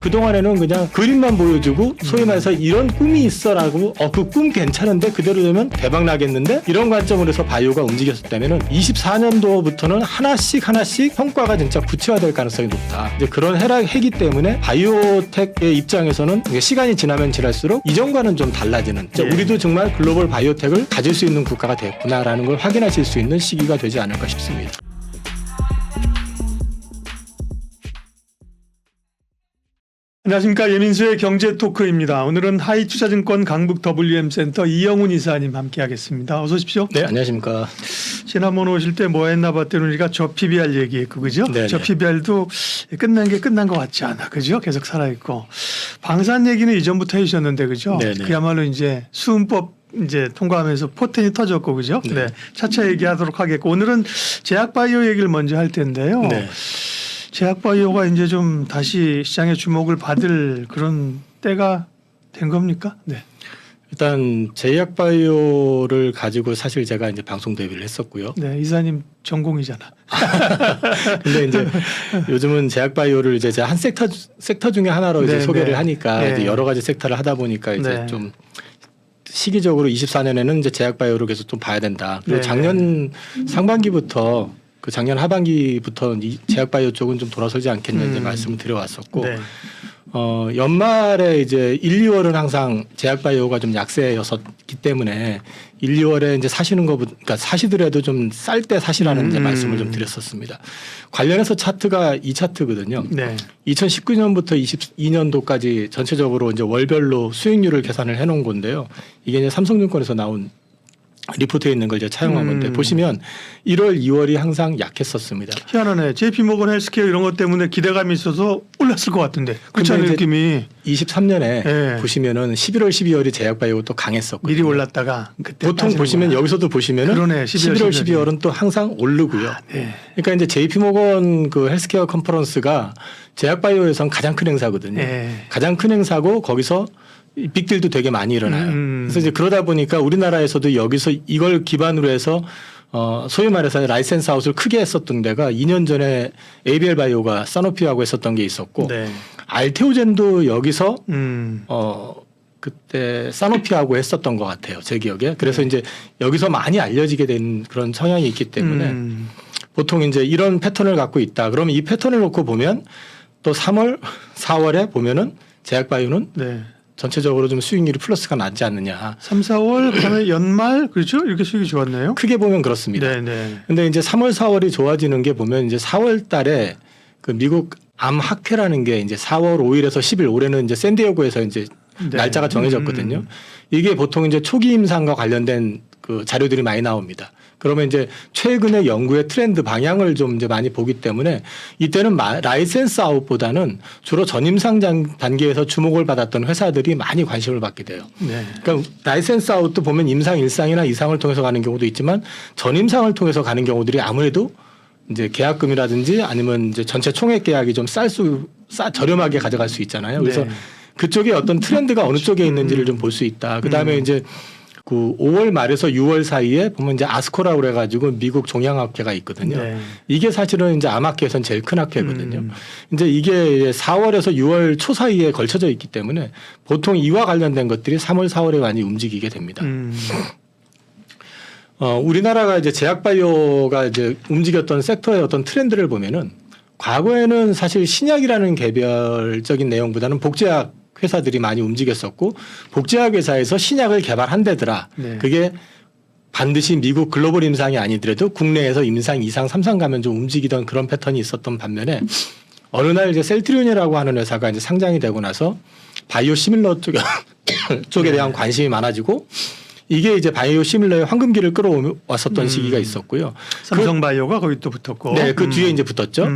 그동안에는 그냥 그림만 보여주고 소위 말해서 이런 꿈이 있어라고 그 꿈 괜찮은데 그대로 되면 대박 나겠는데 이런 관점으로 해서 바이오가 움직였었다면은 24년도부터는 하나씩 성과가 진짜 구체화될 가능성이 높다. 이제 그런 해기 때문에 바이오텍의 입장에서는 시간이 지나면 지날수록 이전과는 좀 달라지는 우리도 정말 글로벌 바이오텍을 가질 수 있는 국가가 됐구나라는 걸 확인하실 수 있는 시기가 되지 않을까 싶습니다. 안녕하십니까. 예민수의 경제토크입니다. 오늘은 하이투자증권 강북 WM센터 이영훈 이사님 함께하겠습니다. 어서 오십시오. 네, 안녕하십니까. 지난번 오실 때 뭐 했나 봤더니 우리가 저 PBR 얘기했고 그죠? 네네. 저 PBR도 끝난 게 끝난 것 같지 않아. 그죠? 계속 살아있고. 방산 얘기는 이전부터 해주셨는데 그죠? 네네. 그야말로 이제 수은법 이제 통과하면서 포텐이 터졌고 그죠? 네. 네. 차차 얘기하도록 하겠고 오늘은 제약바이오 얘기를 먼저 할 텐데요. 네. 제약바이오가 이제 좀 다시 시장의 주목을 받을 그런 때가 된 겁니까? 네. 일단 제약바이오를 가지고 사실 제가 이제 방송 데뷔를 했었고요. 네, 이사님 전공이잖아. 근데 이제 요즘은 제약바이오를 이제 제가 한 섹터 중에 하나로 이제 네, 소개를 네. 하니까 네. 이제 여러 가지 섹터를 하다 보니까 이제 네. 좀 시기적으로 24년에는 이제 제약바이오를 계속 좀 봐야 된다. 그리고 네. 작년 상반기부터 그 작년 하반기부터 이 제약바이오 쪽은 좀 돌아서지 않겠냐 이제 말씀을 드려왔었고 네. 연말에 이제 1, 2월은 항상 제약바이오가 좀 약세였었기 때문에 1, 2월에 이제 사시는 거 그러니까 사시더라도 좀 쌀 때 사시라는 이제 말씀을 좀 드렸었습니다. 관련해서 차트가 이 차트거든요. 네. 2019년부터 22년도까지 전체적으로 이제 월별로 수익률을 계산을 해 놓은 건데요. 이게 이제 삼성증권에서 나온 리포트에 있는 걸 이제 차용한 건데 보시면 1월, 2월이 항상 약했었습니다. 희한하네. JP모건 헬스케어 이런 것 때문에 기대감이 있어서 올랐을 것 같은데. 그렇지 않은 근데 느낌이 23년에 네. 보시면은 11월, 12월이 제약바이오가 또 강했었거든요. 미리 올랐다가 그때 보통 빠지는 보시면 거야. 여기서도 보시면은 그러네, 11월, 12월은 또 항상 오르고요. 네. 그러니까 이제 JP모건 그 헬스케어 컨퍼런스가 제약바이오에선 가장 큰 행사거든요. 네. 가장 큰 행사고 거기서 빅딜도 되게 많이 일어나요. 그래서 이제 그러다 보니까 우리나라에서도 여기서 이걸 기반으로 해서 소위 말해서 라이센스 아웃을 크게 했었던 데가 2년 전에 ABL 바이오가 사노피하고 했었던 게 있었고 네. 알테오젠도 여기서 그때 사노피하고 했었던 것 같아요. 제 기억에. 그래서 이제 여기서 많이 알려지게 된 그런 성향이 있기 때문에 보통 이제 이런 패턴을 갖고 있다. 그러면 이 패턴을 놓고 보면 또 3월, 4월에 보면은 제약바이오는 네. 전체적으로 좀 수익률이 플러스가 나지 않느냐. 3, 4월 그다음에 연말 그렇죠? 이렇게 수익이 좋았네요. 크게 보면 그렇습니다. 네, 네. 근데 이제 3월, 4월이 좋아지는 게 보면 이제 4월 달에 그 미국 암학회라는 게 이제 4월 5일에서 10일 올해는 이제 샌디에고에서 이제 네. 날짜가 정해졌거든요. 이게 보통 이제 초기 임상과 관련된 그 자료들이 많이 나옵니다. 그러면 이제 최근의 연구의 트렌드 방향을 좀 이제 많이 보기 때문에 이때는 라이센스 아웃보다는 주로 전임상 단계에서 주목을 받았던 회사들이 많이 관심을 받게 돼요. 네. 그러니까 라이센스 아웃도 보면 임상 1상이나 2상을 통해서 가는 경우도 있지만 전임상을 통해서 가는 경우들이 아무래도 이제 계약금이라든지 아니면 이제 전체 총액 계약이 좀 저렴하게 가져갈 수 있잖아요. 그래서 네. 그쪽에 어떤 트렌드가 어느 쪽에 있는지를 좀 볼 수 있다. 그다음에 이제 그 5월 말에서 6월 사이에 보면 이제 아스코라고 그래가지고 미국 종양학회가 있거든요. 네. 이게 사실은 이제 암학회에선 제일 큰 학회거든요. 이제 이게 4월에서 6월 초 사이에 걸쳐져 있기 때문에 보통 이와 관련된 것들이 3월, 4월에 많이 움직이게 됩니다. 우리나라가 이제 제약바이오가 이제 움직였던 섹터의 어떤 트렌드를 보면은 과거에는 사실 신약이라는 개별적인 내용보다는 복제약 회사들이 많이 움직였었고 복제약 회사에서 신약을 개발한다더라. 네. 그게 반드시 미국 글로벌 임상이 아니더라도 국내에서 임상 2상, 3상 가면 좀 움직이던 그런 패턴이 있었던 반면에 어느 날 이제 셀트리온이라고 하는 회사가 이제 상장이 되고 나서 바이오 시밀러 쪽에 대한 관심이 많아지고 이게 이제 바이오 시밀러의 황금기를 끌어왔었던 시기가 있었고요. 삼성바이오가 거기 또 붙었고. 네, 그 뒤에 이제 붙었죠.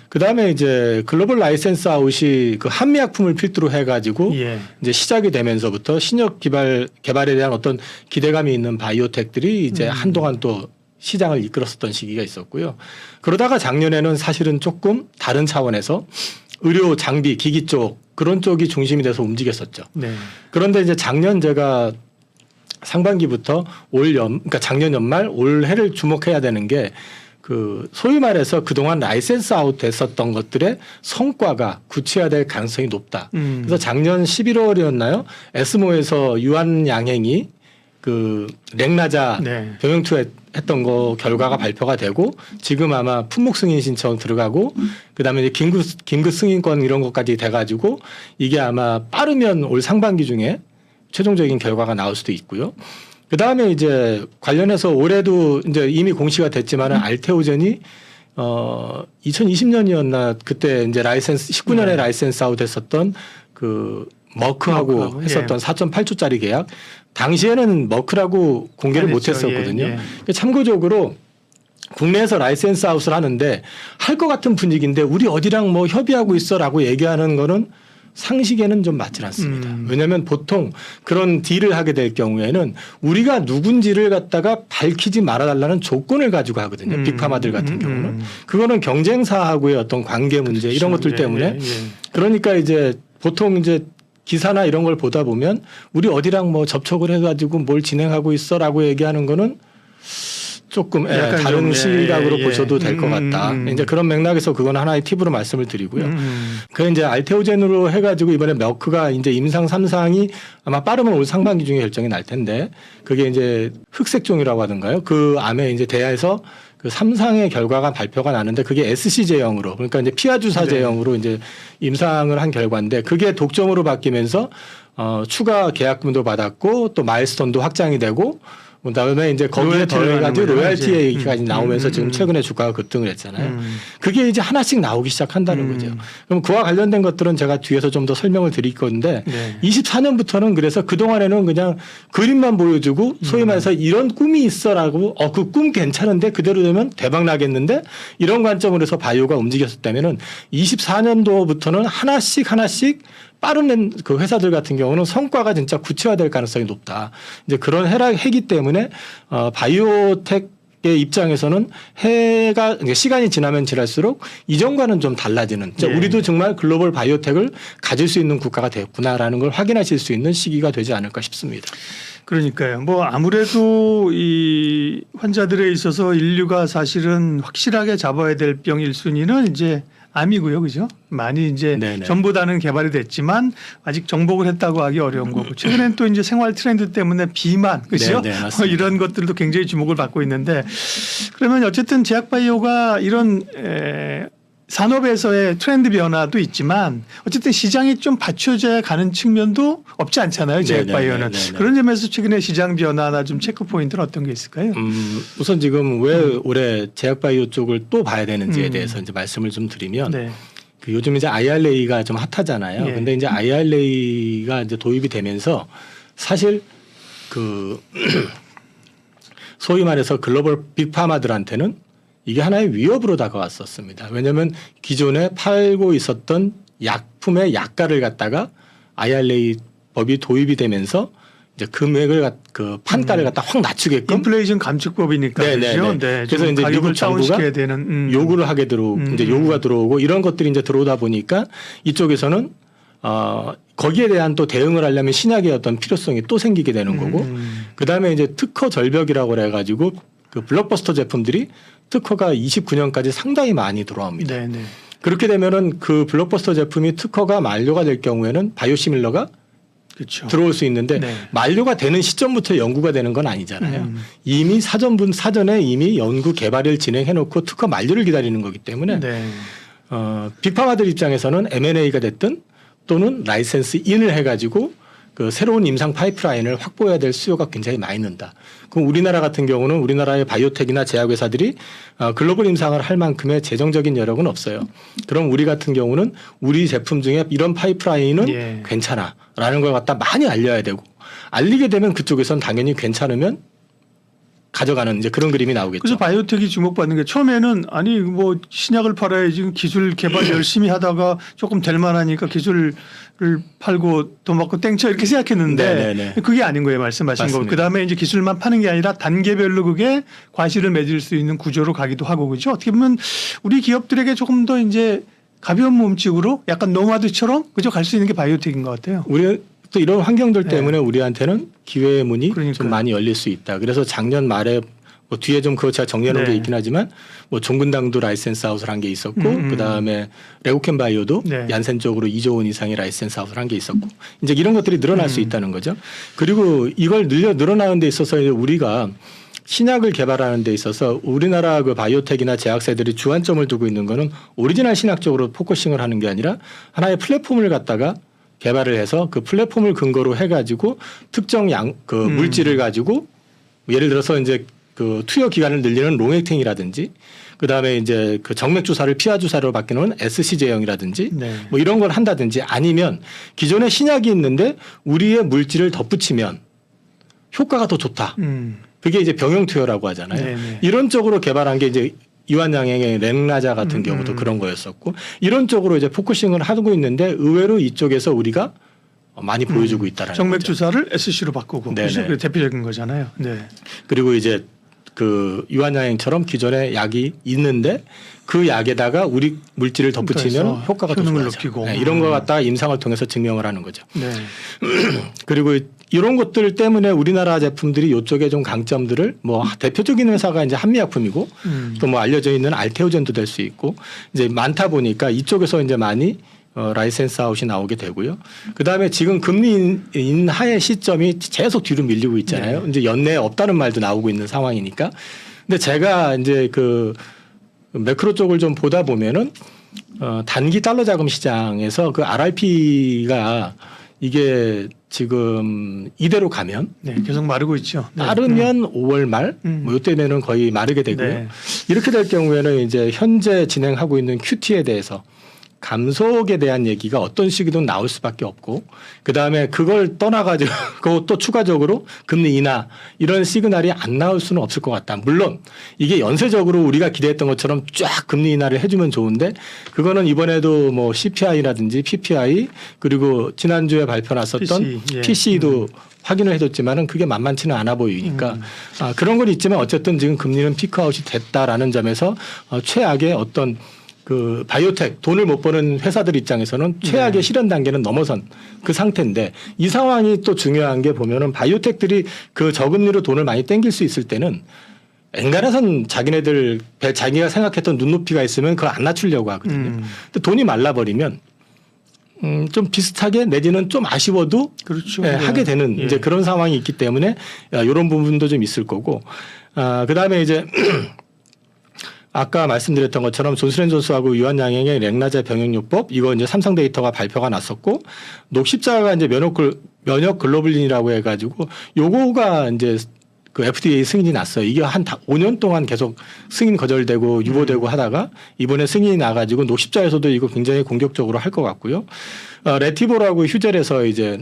그 다음에 이제 글로벌 라이센스 아웃이 그 한미약품을 필두로 해가지고 예. 이제 시작이 되면서부터 신약 개발에 대한 어떤 기대감이 있는 바이오텍들이 이제 한동안 또 시장을 이끌었었던 시기가 있었고요. 그러다가 작년에는 사실은 조금 다른 차원에서 의료 장비 기기 쪽 그런 쪽이 중심이 돼서 움직였었죠. 네. 그런데 이제 작년 제가 상반기부터 그러니까 작년 연말 올해를 주목해야 되는 게 그 소위 말해서 그동안 라이센스 아웃 됐었던 것들의 성과가 구체화될 가능성이 높다. 그래서 작년 11월이었나요? 에스모에서 유한 양행이 그 렉나자 네. 병영투 했던 거 결과가 발표가 되고 지금 아마 품목 승인 신청 들어가고 그다음에 이제 긴급 승인권 이런 것까지 돼가지고 이게 아마 빠르면 올 상반기 중에 최종적인 결과가 나올 수도 있고요. 그 다음에 이제 관련해서 올해도 이제 이미 공시가 됐지만 알테오젠이 2020년이었나 그때 이제 라이센스 19년에 라이센스 아웃 했었던 그 머크하고 했었던 4.8조짜리 계약 당시에는 머크라고 공개를 못 했었거든요. 참고적으로 국내에서 라이센스 아웃을 하는데 할 것 같은 분위기인데 우리 어디랑 뭐 협의하고 있어라고 얘기하는 거는 상식에는 좀 맞지 않습니다. 왜냐하면 보통 그런 딜을 하게 될 경우에는 우리가 누군지를 갖다가 밝히지 말아달라는 조건을 가지고 하거든요. 빅파마들 같은 경우는. 그거는 경쟁사하고의 어떤 관계 문제 그렇죠. 이런 것들 때문에 그러니까 이제 보통 이제 기사나 이런 걸 보다 보면 우리 어디랑 뭐 접촉을 해가지고 뭘 진행하고 있어라고 얘기하는 거는 조금 다른 시각으로 보셔도 될 것 같다. 이제 그런 맥락에서 그건 하나의 팁으로 말씀을 드리고요. 그 이제 알테오젠으로 해가지고 이번에 머크가 이제 임상 3상이 아마 빠르면 올 상반기 중에 결정이 날 텐데 그게 이제 흑색종이라고 하던가요? 그 암에 이제 대하에서 그 3상의 결과가 발표가 나는데 그게 SC 제형으로 그러니까 이제 피하 주사 제형으로 이제 임상을 한 결과인데 그게 독점으로 바뀌면서 추가 계약금도 받았고 또 마일스톤도 확장이 되고 그다음에 이제 거기에 더해가지고 로열티 얘기까지 나오면서 지금 최근에 주가가 급등을 했잖아요. 그게 이제 하나씩 나오기 시작한다는 거죠. 그럼 그와 관련된 것들은 제가 뒤에서 좀 더 설명을 드릴 건데 24년부터는 그래서 그 동안에는 그냥 그림만 보여주고 소위 말해서 이런 꿈이 있어라고 그 꿈 괜찮은데 그대로 되면 대박 나겠는데 이런 관점으로 해서 바이오가 움직였었다면은 24년도부터는 하나씩 빠른 그 회사들 같은 경우는 성과가 진짜 구체화될 가능성이 높다. 이제 그런 해기 때문에 바이오텍의 입장에서는 해가 시간이 지나면 지날수록 이전과는 좀 달라지는. 우리도 정말 글로벌 바이오텍을 가질 수 있는 국가가 됐구나라는 걸 확인하실 수 있는 시기가 되지 않을까 싶습니다. 그러니까요. 뭐 아무래도 이 환자들에 있어서 인류가 사실은 확실하게 잡아야 될 병 1순위는 이제 암이고요, 그죠? 많이 이제 전보다는 개발이 됐지만 아직 정복을 했다고 하기 어려운 거고 최근엔 또 이제 생활 트렌드 때문에 비만, 그죠? 이런 것들도 굉장히 주목을 받고 있는데 그러면 어쨌든 제약바이오가 이런 산업에서의 트렌드 변화도 있지만 어쨌든 시장이 좀 받쳐져야 가는 측면도 없지 않잖아요. 제약바이오는. 그런 점에서 최근에 시장 변화나 좀 체크 포인트는 어떤 게 있을까요? 우선 지금 왜 올해 제약바이오 쪽을 또 봐야 되는지에 대해서 이제 말씀을 좀 드리면 그 요즘 이제 IRA가 좀 핫하잖아요. 근데 이제 IRA가 이제 도입이 되면서 사실 그 소위 말해서 글로벌 빅파마들한테는 이게 하나의 위협으로 다가왔었습니다. 왜냐하면 기존에 팔고 있었던 약품의 약가를 갖다가 IRA 법이 도입이 되면서 이제 금액을 그 판가를 갖다 확 낮추게끔 인플레이션 감축법이니까 그렇죠. 그래서 이제 미국 정부가 요구를 하게 들어오고 이제 요구가 들어오고 이런 것들이 이제 들어오다 보니까 이쪽에서는 거기에 대한 또 대응을 하려면 신약의 어떤 필요성이 또 생기게 되는 거고 그 다음에 이제 특허 절벽이라고 그래가지고 그 블록버스터 제품들이 특허가 29년까지 상당히 많이 들어옵니다. 그렇게 되면은 그 블록버스터 제품이 특허가 만료가 될 경우에는 바이오시밀러가 들어올 수 있는데 만료가 되는 시점부터 연구가 되는 건 아니잖아요. 이미 사전에 이미 연구 개발을 진행해 놓고 특허 만료를 기다리는 거기 때문에 빅파마들 입장에서는 M&A가 됐든 또는 라이센스 인을 해가지고 그 새로운 임상 파이프라인을 확보해야 될 수요가 굉장히 많이 는다. 그럼 우리나라 같은 경우는 우리나라의 바이오텍이나 제약회사들이 글로벌 임상을 할 만큼의 재정적인 여력은 없어요. 그럼 우리 같은 경우는 우리 제품 중에 이런 파이프라인은 괜찮아라는 걸 갖다 많이 알려야 되고 알리게 되면 그쪽에선 당연히 괜찮으면 가져가는 이제 그런 그림이 나오겠죠. 그래서 바이오텍이 주목받는 게 처음에는 아니 뭐 신약을 팔아야지 기술 개발 열심히 하다가 조금 될 만하니까 기술을 팔고 돈 받고 땡쳐 이렇게 생각했는데 그게 아닌 거예요. 말씀하신 거. 그다음에 이제 기술만 파는 게 아니라 단계별로 그게 과실을 맺을 수 있는 구조로 가기도 하고 그죠. 어떻게 보면 우리 기업들에게 조금 더 이제 가벼운 몸집으로 약간 노마드처럼 그죠 갈 수 있는 게 바이오텍인 것 같아요. 우리 또 이런 환경들 때문에 우리한테는 기회의 문이 좀 많이 열릴 수 있다. 그래서 작년 말에 뭐 뒤에 좀 그거 제가 정리해 놓은 게 있긴 하지만 뭐 종근당도 라이센스 아웃을 한 게 있었고 그다음에 레고캔 바이오도 얀센 쪽으로 2조 원 이상의 라이센스 아웃을 한 게 있었고 이제 이런 것들이 늘어날 수 있다는 거죠. 그리고 이걸 늘어나는 데 있어서 이제 우리가 신약을 개발하는 데 있어서 우리나라 그 바이오텍이나 제약사들이 주안점을 두고 있는 거는 오리지널 신약 쪽으로 포커싱을 하는 게 아니라 하나의 플랫폼을 갖다가 개발을 해서 그 플랫폼을 근거로 해가지고 특정 물질을 가지고 예를 들어서 이제 그 투여 기간을 늘리는 롱액팅이라든지 그다음에 이제 그 정맥 주사를 피하 주사로 바뀌는 SC 제형이라든지 뭐 이런 걸 한다든지 아니면 기존에 신약이 있는데 우리의 물질을 덧붙이면 효과가 더 좋다. 그게 이제 병용 투여라고 하잖아요. 네네. 이런 쪽으로 개발한 게 이제 이완양행의 랭라자 같은 경우도 그런 거였었고 이런 쪽으로 이제 포커싱을 하고 있는데 의외로 이쪽에서 우리가 많이 보여주고 있다라는 정맥 거죠. 주사를 SC로 바꾸고 네네. 그 대표적인 거잖아요. 네. 그리고 이제 그 유한양행처럼 기존에 약이 있는데 그 약에다가 우리 물질을 덧붙이면 효과가 더 효능을 좋아져. 높이고. 네, 이런 거 갖다가 임상을 통해서 증명을 하는 거죠. 네. 그리고 이런 것들 때문에 우리나라 제품들이 이쪽에 좀 강점들을 뭐 대표적인 회사가 이제 한미약품이고 또 뭐 알려져 있는 알테오젠도 될 수 있고 이제 많다 보니까 이쪽에서 이제 많이 라이센스 아웃이 나오게 되고요. 그다음에 지금 금리 인하의 시점이 계속 뒤로 밀리고 있잖아요. 이제 연내에 없다는 말도 나오고 있는 상황이니까. 근데 제가 이제 그 매크로 쪽을 좀 보다 보면은 단기 달러 자금 시장에서 그 RRP가 이게 지금 이대로 가면 계속 마르고 있죠. 빠르면 5월 말, 뭐 이때면은 거의 마르게 되고요. 네. 이렇게 될 경우에는 이제 현재 진행하고 있는 QT에 대해서 감속에 대한 얘기가 어떤 식이든 나올 수밖에 없고 그 다음에 그걸 떠나가지고 또 추가적으로 금리 인하 이런 시그널이 안 나올 수는 없을 것 같다. 물론 이게 연쇄적으로 우리가 기대했던 것처럼 쫙 금리 인하를 해주면 좋은데 그거는 이번에도 뭐 CPI라든지 PPI 그리고 지난주에 발표 났었던 PC도 확인을 해줬지만은 그게 만만치는 않아 보이니까 그런 건 있지만 어쨌든 지금 금리는 피크아웃이 됐다라는 점에서 최악의 어떤 그 바이오텍 돈을 못 버는 회사들 입장에서는 최악의 실현 단계는 넘어선 그 상태인데 이 상황이 또 중요한 게 보면은 바이오텍들이 그 저금리로 돈을 많이 땡길 수 있을 때는 엔간해선 자기네들 자기가 생각했던 눈높이가 있으면 그걸 안 낮추려고 하거든요. 근데 돈이 말라버리면 좀 비슷하게 내지는 좀 아쉬워도 그렇죠. 하게 되는 이제 그런 상황이 있기 때문에 이런 부분도 좀 있을 거고 그다음에 이제 아까 말씀드렸던 것처럼 존슨앤존스하고 유한양행의 랭라자 병역요법 이거 이제 삼성데이터가 발표가 났었고 녹십자가 이제 면역 글로불린이라고 해가지고 요거가 이제 그 FDA 승인이 났어요. 이게 한 5년 동안 계속 승인 거절되고 유보되고 하다가 이번에 승인이 나가지고 녹십자에서도 이거 굉장히 공격적으로 할 것 같고요. 레티보라고 휴젤에서 이제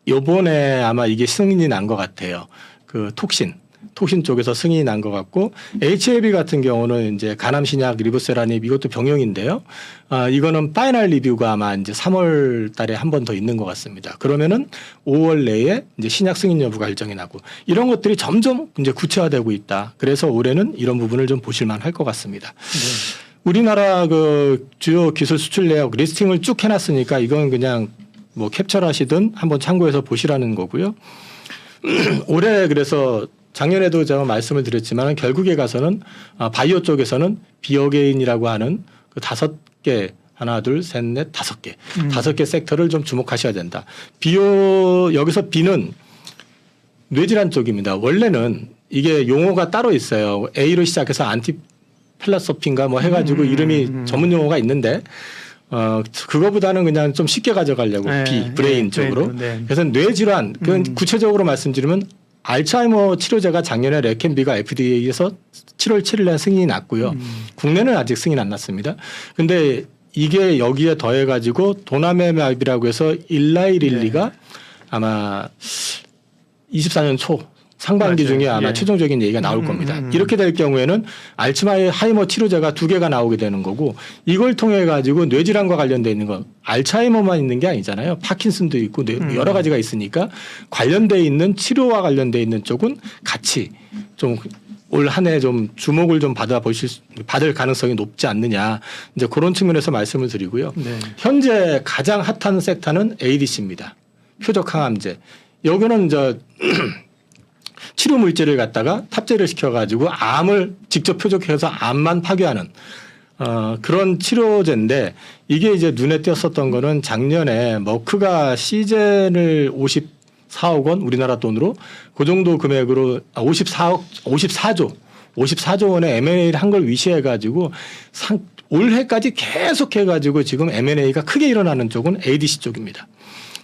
요번에 아마 이게 승인이 난 것 같아요. 그 톡신 쪽에서 승인이 난 것 같고 HLB 같은 경우는 이제 간암신약 리보세라닙 이것도 병용인데요. 이거는 파이널 리뷰가 아마 이제 3월 달에 한 번 더 있는 것 같습니다. 그러면은 5월 내에 이제 신약 승인 여부가 결정이 나고 이런 것들이 점점 이제 구체화되고 있다. 그래서 올해는 이런 부분을 좀 보실만 할 것 같습니다. 우리나라 그 주요 기술 수출 내역 리스팅을 쭉 해놨으니까 이건 그냥 뭐 캡처하시든 한번 참고해서 보시라는 거고요. 올해 그래서 작년에도 제가 말씀을 드렸지만 결국에 가서는 바이오 쪽에서는 비어게인이라고 하는 그 5개 하나 둘 셋 넷 5개 5개 섹터를 좀 주목하셔야 된다. 비오 여기서 B는 뇌질환 쪽입니다. 원래는 이게 용어가 따로 있어요. A로 시작해서 안티플라소핀가 뭐 해가지고 이름이 전문 용어가 있는데 그거보다는 그냥 좀 쉽게 가져가려고 B 브레인 쪽으로. 그래서 뇌질환 그건 구체적으로 말씀드리면 알츠하이머 치료제가 작년에 레켄비가 FDA에서 7월 7일 날 승인이 났고요. 국내는 아직 승인 안 났습니다. 근데 이게 여기에 더해가지고 도나메맙이라고 해서 일라이릴리가 아마 24년 초 상반기 중에 아마 최종적인 얘기가 나올 겁니다. 이렇게 될 경우에는 알츠하이머 치료제가 2개가 나오게 되는 거고 이걸 통해 가지고 뇌질환과 관련돼 있는 건 알츠하이머만 있는 게 아니잖아요. 파킨슨도 있고 여러 가지가 있으니까 관련돼 있는 치료와 관련돼 있는 쪽은 같이 좀 올 한 해 좀 주목을 좀 받을 가능성이 높지 않느냐 이제 그런 측면에서 말씀을 드리고요. 현재 가장 핫한 섹터는 ADC입니다. 표적 항암제. 여기는 치료 물질을 갖다가 탑재를 시켜가지고 암을 직접 표적해서 암만 파괴하는 그런 치료제인데 이게 이제 눈에 띄었었던 거는 작년에 머크가 시젠을 54억 원 우리나라 돈으로 그 정도 금액으로 54조 원의 M&A를 한 걸 위시해가지고 올해까지 계속해가지고 지금 M&A가 크게 일어나는 쪽은 ADC 쪽입니다.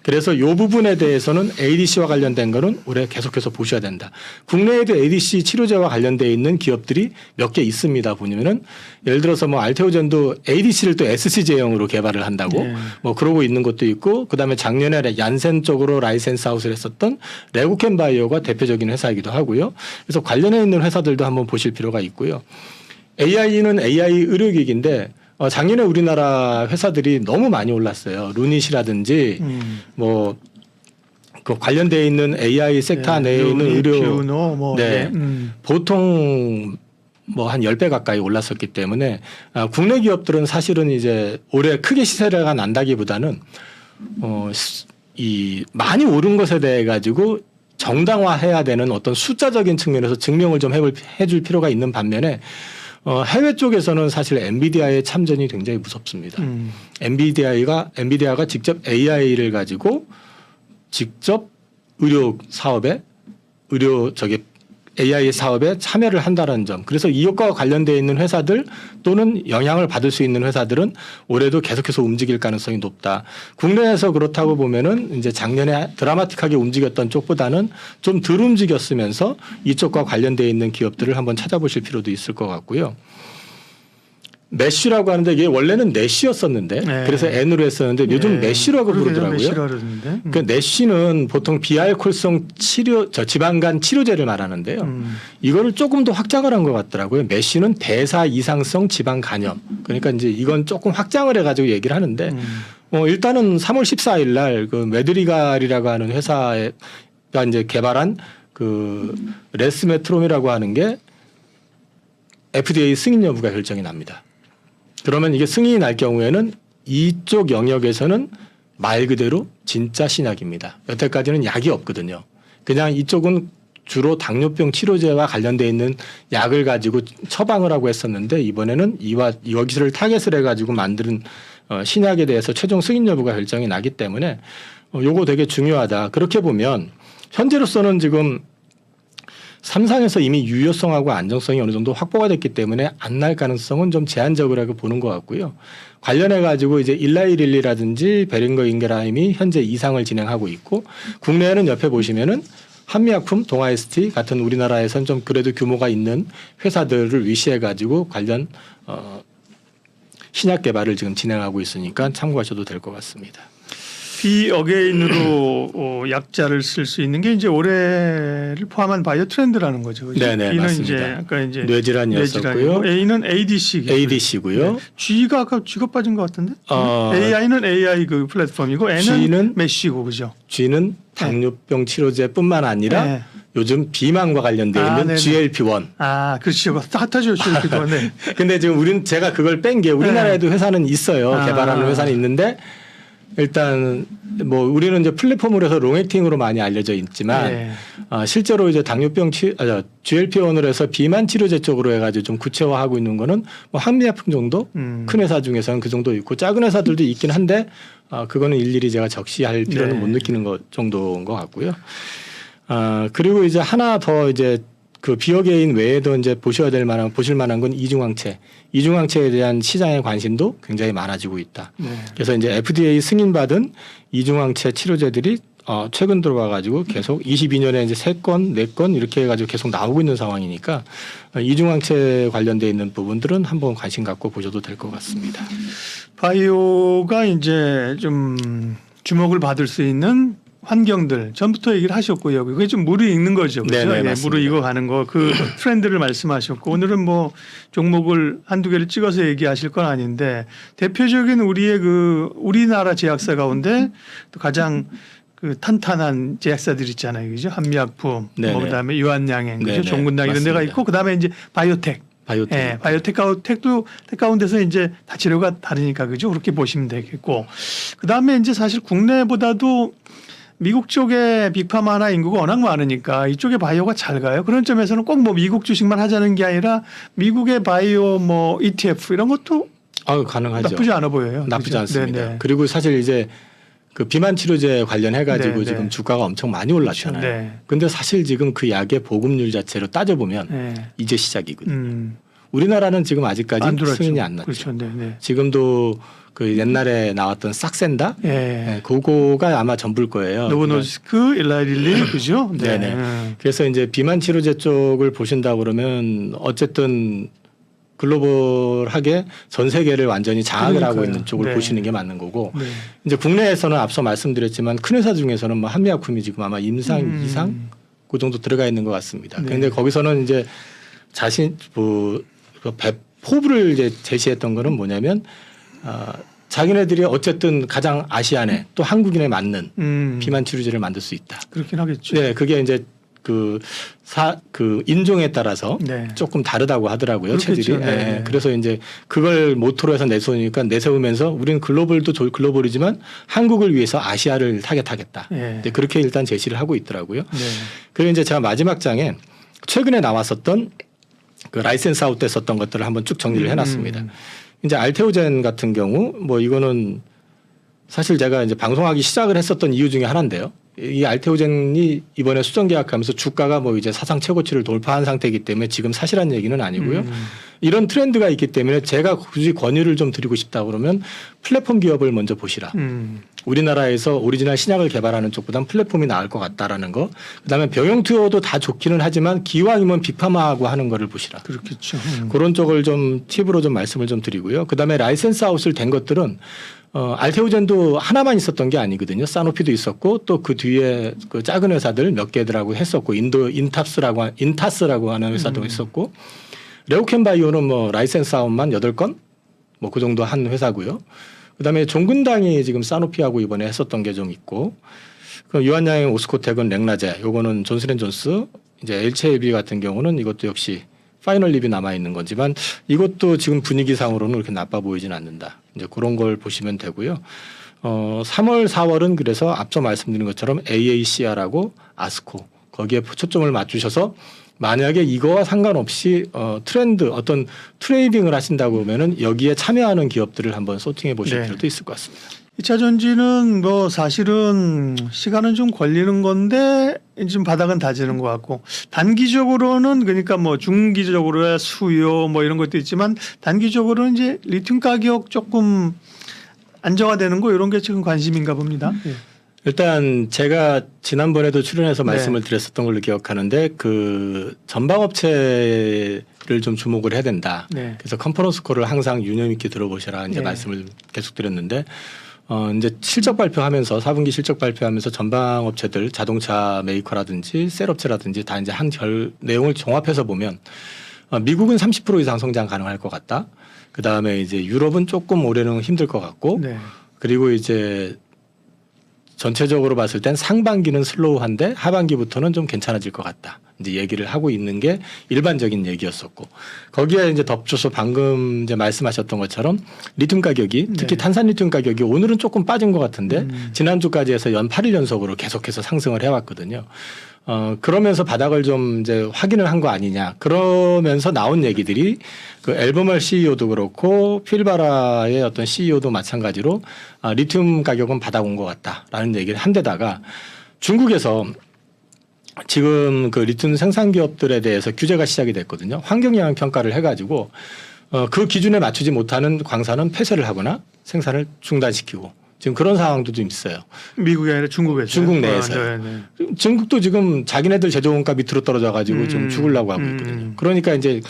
그래서 이 부분에 대해서는 ADC와 관련된 거는 올해 계속해서 보셔야 된다. 국내에도 ADC 치료제와 관련돼 있는 기업들이 몇 개 있습니다. 보면은 예를 들어서 뭐 알테오젠도 ADC를 또 SC제형으로 개발을 한다고 뭐 그러고 있는 것도 있고 그다음에 작년에 얀센 쪽으로 라이센스 아웃을 했었던 레고캠 바이오가 대표적인 회사이기도 하고요. 그래서 관련해 있는 회사들도 한번 보실 필요가 있고요. AI는 AI 의료기기인데 작년에 우리나라 회사들이 너무 많이 올랐어요. 루닛이라든지 뭐 그 관련되어 있는 AI 섹터 내에 있는 의료 보통 뭐 한 10배 가까이 올랐었기 때문에 국내 기업들은 사실은 이제 올해 크게 시세가 난다기보다는 이 많이 오른 것에 대해 가지고 정당화해야 되는 어떤 숫자적인 측면에서 증명을 좀 해줄 필요가 있는 반면에 해외 쪽에서는 사실 엔비디아의 참전이 굉장히 무섭습니다. 엔비디아가 직접 AI를 가지고 직접 AI 사업에 참여를 한다는 점. 그래서 이것과 관련되어 있는 회사들 또는 영향을 받을 수 있는 회사들은 올해도 계속해서 움직일 가능성이 높다. 국내에서 그렇다고 보면은 이제 작년에 드라마틱하게 움직였던 쪽보다는 좀 덜 움직였으면서 이쪽과 관련되어 있는 기업들을 한번 찾아보실 필요도 있을 것 같고요. 메쉬라고 하는데 이게 원래는 내쉬였었는데 그래서 N으로 했었는데 요즘 메쉬라고 부르더라고요. 그러니까 내쉬는 보통 비알코올성 지방간 치료제를 말하는데요. 이거를 조금 더 확장을 한 것 같더라고요. 메쉬는 대사 이상성 지방 간염. 그러니까 이제 이건 조금 확장을 해가지고 얘기를 하는데 일단은 3월 14일 날 그 메드리갈이라고 하는 회사가 이제 개발한 그 레스메트롬이라고 하는 게 FDA 승인 여부가 결정이 납니다. 그러면 이게 승인이 날 경우에는 이쪽 영역에서는 말 그대로 진짜 신약입니다. 여태까지는 약이 없거든요. 그냥 이쪽은 주로 당뇨병 치료제와 관련되어 있는 약을 가지고 처방을 하고 했었는데 이번에는 여기를 타겟을 해가지고 만드는 신약에 대해서 최종 승인 여부가 결정이 나기 때문에 요거 되게 중요하다. 그렇게 보면 현재로서는 지금 삼상에서 이미 유효성하고 안정성이 어느 정도 확보가 됐기 때문에 안 날 가능성은 좀 제한적이라고 보는 것 같고요. 관련해 가지고 이제 일라이릴리라든지 베링거 인게라임이 현재 이상을 진행하고 있고 국내에는 옆에 보시면은 한미약품, 동아ST 같은 우리나라에선 좀 그래도 규모가 있는 회사들을 위시해 가지고 관련 신약 개발을 지금 진행하고 있으니까 참고하셔도 될 것 같습니다. 비어게인으로 약자를 쓸 수 있는 게 이제 올해를 포함한 바이오 트렌드라는 거죠. 그렇죠? 네네 B는 맞습니다. 이제 아까 이제 뇌질환이었었고요. A는 ADC고요. 네. G가 아까 G가 빠진 것 같은데? AI는 AI 그 플랫폼이고 N은 메쉬고 그죠? G는 당뇨병 치료제뿐만 아니라 요즘 비만과 관련되어 있는 GLP-1. 아, 그렇죠. 핫하죠, GLP-1. 네. 근데 지금 제가 그걸 뺀 게 우리나라에도 회사는 있어요. 개발하는 회사는 있는데 일단 뭐 우리는 이제 플랫폼으로 해서 롱액팅으로 많이 알려져 있지만 실제로 이제 당뇨병 GLP-1으로 해서 비만 치료제 쪽으로 해가지고 좀 구체화하고 있는 거는 뭐 한미약품 정도 큰 회사 중에서는 그 정도 있고 작은 회사들도 있긴 한데 그거는 일일이 제가 적시할 필요는 못 느끼는 것 정도인 것 같고요. 그리고 이제 하나 더 이제 그 비어게인 외에도 이제 보실 만한 건 이중항체. 이중항체에 대한 시장의 관심도 굉장히 많아지고 있다. 그래서 이제 FDA 승인받은 이중항체 치료제들이 최근 들어와 가지고 계속 22년에 이제 3건, 4건 이렇게 해 가지고 계속 나오고 있는 상황이니까 이중항체 관련돼 있는 부분들은 한번 관심 갖고 보셔도 될 것 같습니다. 바이오가 이제 좀 주목을 받을 수 있는 환경들 전부터 얘기를 하셨고요. 그게 좀 무르익는 거죠. 그렇죠? 네네, 무르익어 가는 거 그 트렌드를 말씀하셨고 오늘은 뭐 종목을 한두 개를 찍어서 얘기하실 건 아닌데 대표적인 우리의 그 우리나라 제약사 가운데 또 가장 그 탄탄한 제약사들 있잖아요. 그죠? 한미약품, 뭐 그다음에 유한양행, 그죠? 종근당 이런 데가 있고 그다음에 이제 바이오텍. 바이오텍 가운데서 이제 다 재료가 다르니까 그죠? 그렇게 보시면 되겠고 그다음에 이제 사실 국내보다도 미국 쪽에 빅파마나 인구가 워낙 많으니까 이쪽에 바이오가 잘 가요. 그런 점에서는 꼭 뭐 미국 주식만 하자는 게 아니라 미국의 바이오 뭐 ETF 이런 것도 가능하죠. 나쁘지 않아 보여요. 나쁘지 그죠? 않습니다. 네네. 그리고 사실 이제 그 비만 치료제 관련해 가지고 네네. 지금 주가가 엄청 많이 올랐잖아요. 네. 근데 사실 지금 그 약의 보급률 자체로 따져보면 네. 이제 시작이거든요. 우리나라는 지금 아직까지 안 들어왔죠. 승인이 안 났죠. 그렇죠. 네. 네. 지금도 그 옛날에 나왔던 싹센다, 예. 그거가 아마 전부일 거예요. 노보노스크, 일라이릴리 그죠? 네네. 그래서 이제 비만 치료제 쪽을 보신다 그러면 어쨌든 글로벌하게 전 세계를 완전히 장악을 하고 그러니까요. 있는 쪽을 네. 보시는 게 맞는 거고 네. 이제 국내에서는 앞서 말씀드렸지만 큰 회사 중에서는 뭐 한미약품이 지금 아마 임상 이상 그 정도 들어가 있는 것 같습니다. 네. 그런데 거기서는 이제 자신 포부를 이제 제시했던 거는 뭐냐면 자기네들이 어쨌든 가장 아시안에 또 한국인에 맞는 비만 치료제를 만들 수 있다. 그렇긴 하겠죠. 네, 그게 이제 그 인종에 따라서 네. 조금 다르다고 하더라고요. 그렇겠죠. 체질이. 네. 예, 그래서 이제 그걸 모토로 해서 내세우면서 우리는 글로벌도 글로벌이지만 한국을 위해서 아시아를 타겟하겠다. 예. 이제 그렇게 일단 제시를 하고 있더라고요. 네. 그리고 이제 제가 마지막 장에 최근에 나왔었던 그 라이센스 아웃 때 썼던 것들을 한번 쭉 정리를 해놨습니다. 이제 알테오젠 같은 경우 뭐 이거는 사실 제가 이제 방송하기 시작을 했었던 이유 중에 하나인데요. 이 알테오젠이 이번에 수정 계약하면서 주가가 뭐 이제 사상 최고치를 돌파한 상태이기 때문에 지금 사실한 얘기는 아니고요. 이런 트렌드가 있기 때문에 제가 굳이 권유를 좀 드리고 싶다 그러면 플랫폼 기업을 먼저 보시라. 우리나라에서 오리지널 신약을 개발하는 쪽보다는 플랫폼이 나을 것 같다라는 거. 그다음에 병용 투여도 다 좋기는 하지만 기왕이면 빅파마하고 하는 거를 보시라. 그렇겠죠. 그런 쪽을 좀 팁으로 좀 말씀을 좀 드리고요. 그다음에 라이센스 아웃을 된 것들은 알테오젠도 하나만 있었던 게 아니거든요. 사노피도 있었고 또 그 뒤에 그 작은 회사들 몇 개들하고 했었고 인타스라고 하는 회사도 있었고 레오켄 바이오는 뭐 라이센스 아웃만 8건 뭐 그 정도 한 회사고요. 그다음에 종근당이 지금 사노피하고 이번에 했었던 게 좀 있고 그 유한양행 오스코텍은 렉라제 요거는 존슨앤존스 이제 HLB 같은 경우는 이것도 역시 파이널 립이 남아 있는 거지만 이것도 지금 분위기상으로는 그렇게 나빠 보이진 않는다. 이제 그런 걸 보시면 되고요. 3월, 4월은 그래서 앞서 말씀드린 것처럼 AACR하고 아스코 거기에 초점을 맞추셔서 만약에 이거와 상관없이 트렌드 어떤 트레이딩을 하신다고 하면은 여기에 참여하는 기업들을 한번 소팅해 보실 네. 필요도 있을 것 같습니다. 2차 전지는 뭐 사실은 시간은 좀 걸리는 건데 지금 바닥은 다지는 것 같고 단기적으로는 그러니까 뭐 중기적으로야 수요 뭐 이런 것도 있지만 단기적으로는 이제 리튬 가격 조금 안정화되는 거 이런 게 지금 관심인가 봅니다. 예. 일단 제가 지난번에도 출연해서 네. 말씀을 드렸었던 걸로 기억하는데 그 전방업체를 좀 주목을 해야 된다. 네. 그래서 컨퍼런스 콜을 항상 유념 있게 들어보시라 이제 네. 말씀을 계속 드렸는데 이제 실적 발표하면서 4분기 실적 발표하면서 전방업체들 자동차 메이커라든지 셀업체라든지 다 이제 내용을 종합해서 보면 미국은 30% 이상 성장 가능할 것 같다. 그 다음에 이제 유럽은 조금 올해는 힘들 것 같고 네. 그리고 이제 전체적으로 봤을 땐 상반기는 슬로우한데 하반기부터는 좀 괜찮아질 것 같다. 이제 얘기를 하고 있는 게 일반적인 얘기였었고 거기에 이제 덧붙여서 방금 이제 말씀하셨던 것처럼 리튬 가격이 특히 네. 탄산 리튬 가격이 오늘은 조금 빠진 것 같은데 지난주까지 해서 8일 연속으로 계속해서 상승을 해왔거든요. 그러면서 바닥을 좀 이제 확인을 한 거 아니냐. 그러면서 나온 얘기들이 그 앨범얼 CEO도 그렇고 필바라의 어떤 CEO도 마찬가지로 리튬 가격은 바닥 온 것 같다라는 얘기를 한 데다가 중국에서 지금 그 리튬 생산 기업들에 대해서 규제가 시작이 됐거든요. 환경 영향 평가를 해가지고 그 기준에 맞추지 못하는 광산은 폐쇄를 하거나 생산을 중단시키고 지금 그런 상황도 좀 있어요. 미국이 아니라 중국에서. 중국 내에서요. 네. 중국도 지금 자기네들 제조 원가 밑으로 떨어져 가지고 좀 죽으려고 하고 있거든요. 그러니까 이제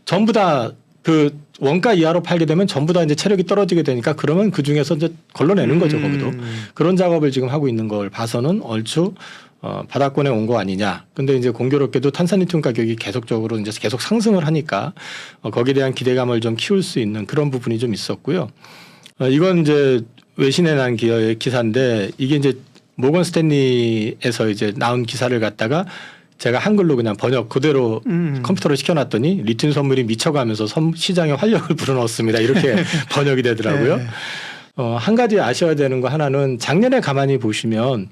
전부 다 그 원가 이하로 팔게 되면 전부 다 이제 체력이 떨어지게 되니까 그러면 그 중에서 이제 걸러내는 거죠, 거기도. 그런 작업을 지금 하고 있는 걸 봐서는 얼추 바닥권에 온 거 아니냐. 근데 이제 공교롭게도 탄산리튬 가격이 계속적으로 이제 계속 상승을 하니까 거기에 대한 기대감을 좀 키울 수 있는 그런 부분이 좀 있었고요. 이건 이제 외신에 난 기사인데 이게 이제 모건 스탠리에서 이제 나온 기사를 갖다가 제가 한글로 그냥 번역 그대로 컴퓨터로 시켜놨더니 리튬 선물이 미쳐가면서 시장에 활력을 불어넣었습니다. 이렇게 번역이 되더라고요. 네. 한 가지 아셔야 되는 거 하나는 작년에 가만히 보시면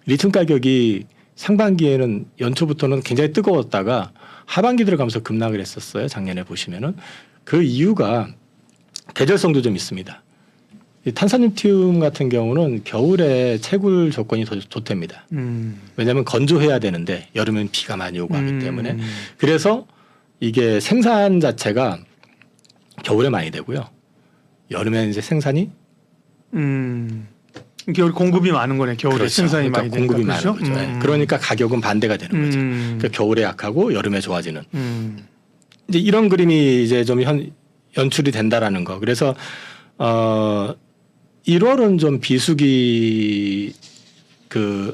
리튬 가격이 상반기에는 연초부터는 굉장히 뜨거웠다가 하반기 들어가면서 급락을 했었어요. 작년에 보시면은 그 이유가 계절성도 좀 있습니다. 이 탄산리튬 같은 경우는 겨울에 채굴 조건이 더 좋답니다. 왜냐하면 건조해야 되는데 여름엔 비가 많이 오고 하기 때문에 그래서 이게 생산 자체가 겨울에 많이 되고요. 여름에 이제 생산이 겨울 공급이 많은 거네. 겨울에 그렇죠. 생산이 그러니까 많이 되니까. 공급이 그렇죠? 많은 거죠. 네. 그러니까 가격은 반대가 되는 거죠. 그러니까 겨울에 약하고 여름에 좋아지는. 이제 이런 그림이 이제 좀 연출이 된다라는 거. 그래서 1월은 좀 비수기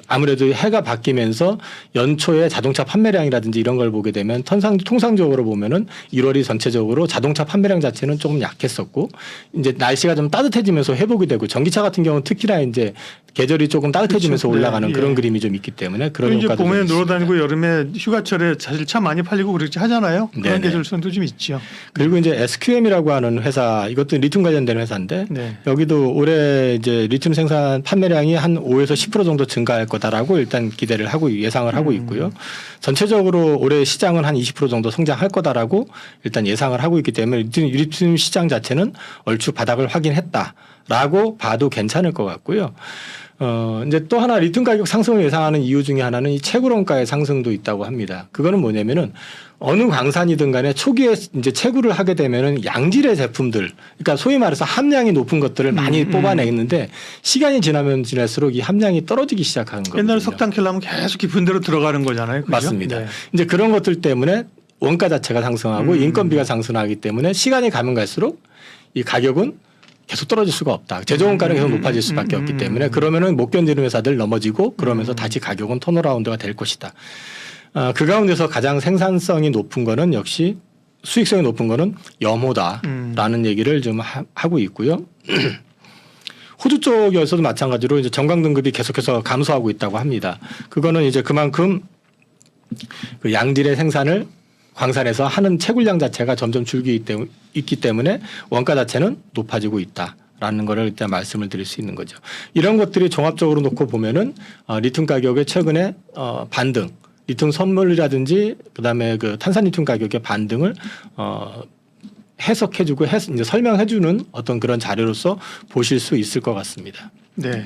아무래도 해가 바뀌면서 연초에 자동차 판매량이라든지 이런 걸 보게 되면 통상적으로 보면은 1월이 전체적으로 자동차 판매량 자체는 조금 약했었고 이제 날씨가 좀 따뜻해지면서 회복이 되고 전기차 같은 경우는 특히나 이제 계절이 조금 따뜻해지면서 그렇죠. 올라가는 네. 그런 예. 그림이 좀 있기 때문에 그런 이제 효과도 봄에 좀 놀러 있습니다. 다니고 여름에 휴가철에 사실 차 많이 팔리고 그렇게 하잖아요. 그런 네네. 계절성도 좀 있죠. 그리고 이제 SQM이라고 하는 회사 이것도 리튬 관련된 회사인데 네. 여기도 올해 이제 리튬 생산 판매량이 한 5에서 10% 정도 증가할 거다라고 일단 기대를 하고 예상을 하고 있고요. 전체적으로 올해 시장은 한 20% 정도 성장할 거다라고 일단 예상을 하고 있기 때문에 리튬 시장 자체는 얼추 바닥을 확인했다라고 봐도 괜찮을 것 같고요. 이제 또 하나 리튬 가격 상승을 예상하는 이유 중에 하나는 이 채굴원가의 상승도 있다고 합니다. 그거는 뭐냐면은 어느 광산이든 간에 초기에 이제 채굴을 하게 되면은 양질의 제품들, 그러니까 소위 말해서 함량이 높은 것들을 많이 뽑아내는데 시간이 지나면 지날수록 이 함량이 떨어지기 시작하는 거거든요. 옛날에 석탄 캘려면 계속 깊은 데로 들어가는 거잖아요. 그죠? 맞습니다. 네. 이제 그런 것들 때문에 원가 자체가 상승하고 인건비가 상승하기 때문에 시간이 가면 갈수록 이 가격은 계속 떨어질 수가 없다. 제조 원가는 계속 높아질 수밖에 없기 때문에 그러면은 못 견디는 회사들 넘어지고 그러면서 다시 가격은 턴어라운드가 될 것이다. 그 가운데서 가장 생산성이 높은 거는 역시 수익성이 높은 거는 염호다라는 얘기를 좀 하고 있고요. 호주 쪽에서도 마찬가지로 이제 정강 등급이 계속해서 감소하고 있다고 합니다. 그거는 이제 그만큼 그 양질의 생산을 광산에서 하는 채굴량 자체가 점점 있기 때문에 원가 자체는 높아지고 있다라는 거를 일단 말씀을 드릴 수 있는 거죠. 이런 것들이 종합적으로 놓고 보면은 리튬 가격의 최근에 반등, 리튬 선물이라든지 그다음에 그 탄산리튬 가격의 반등을 해석해주고 이제 설명해주는 어떤 그런 자료로서 보실 수 있을 것 같습니다. 네.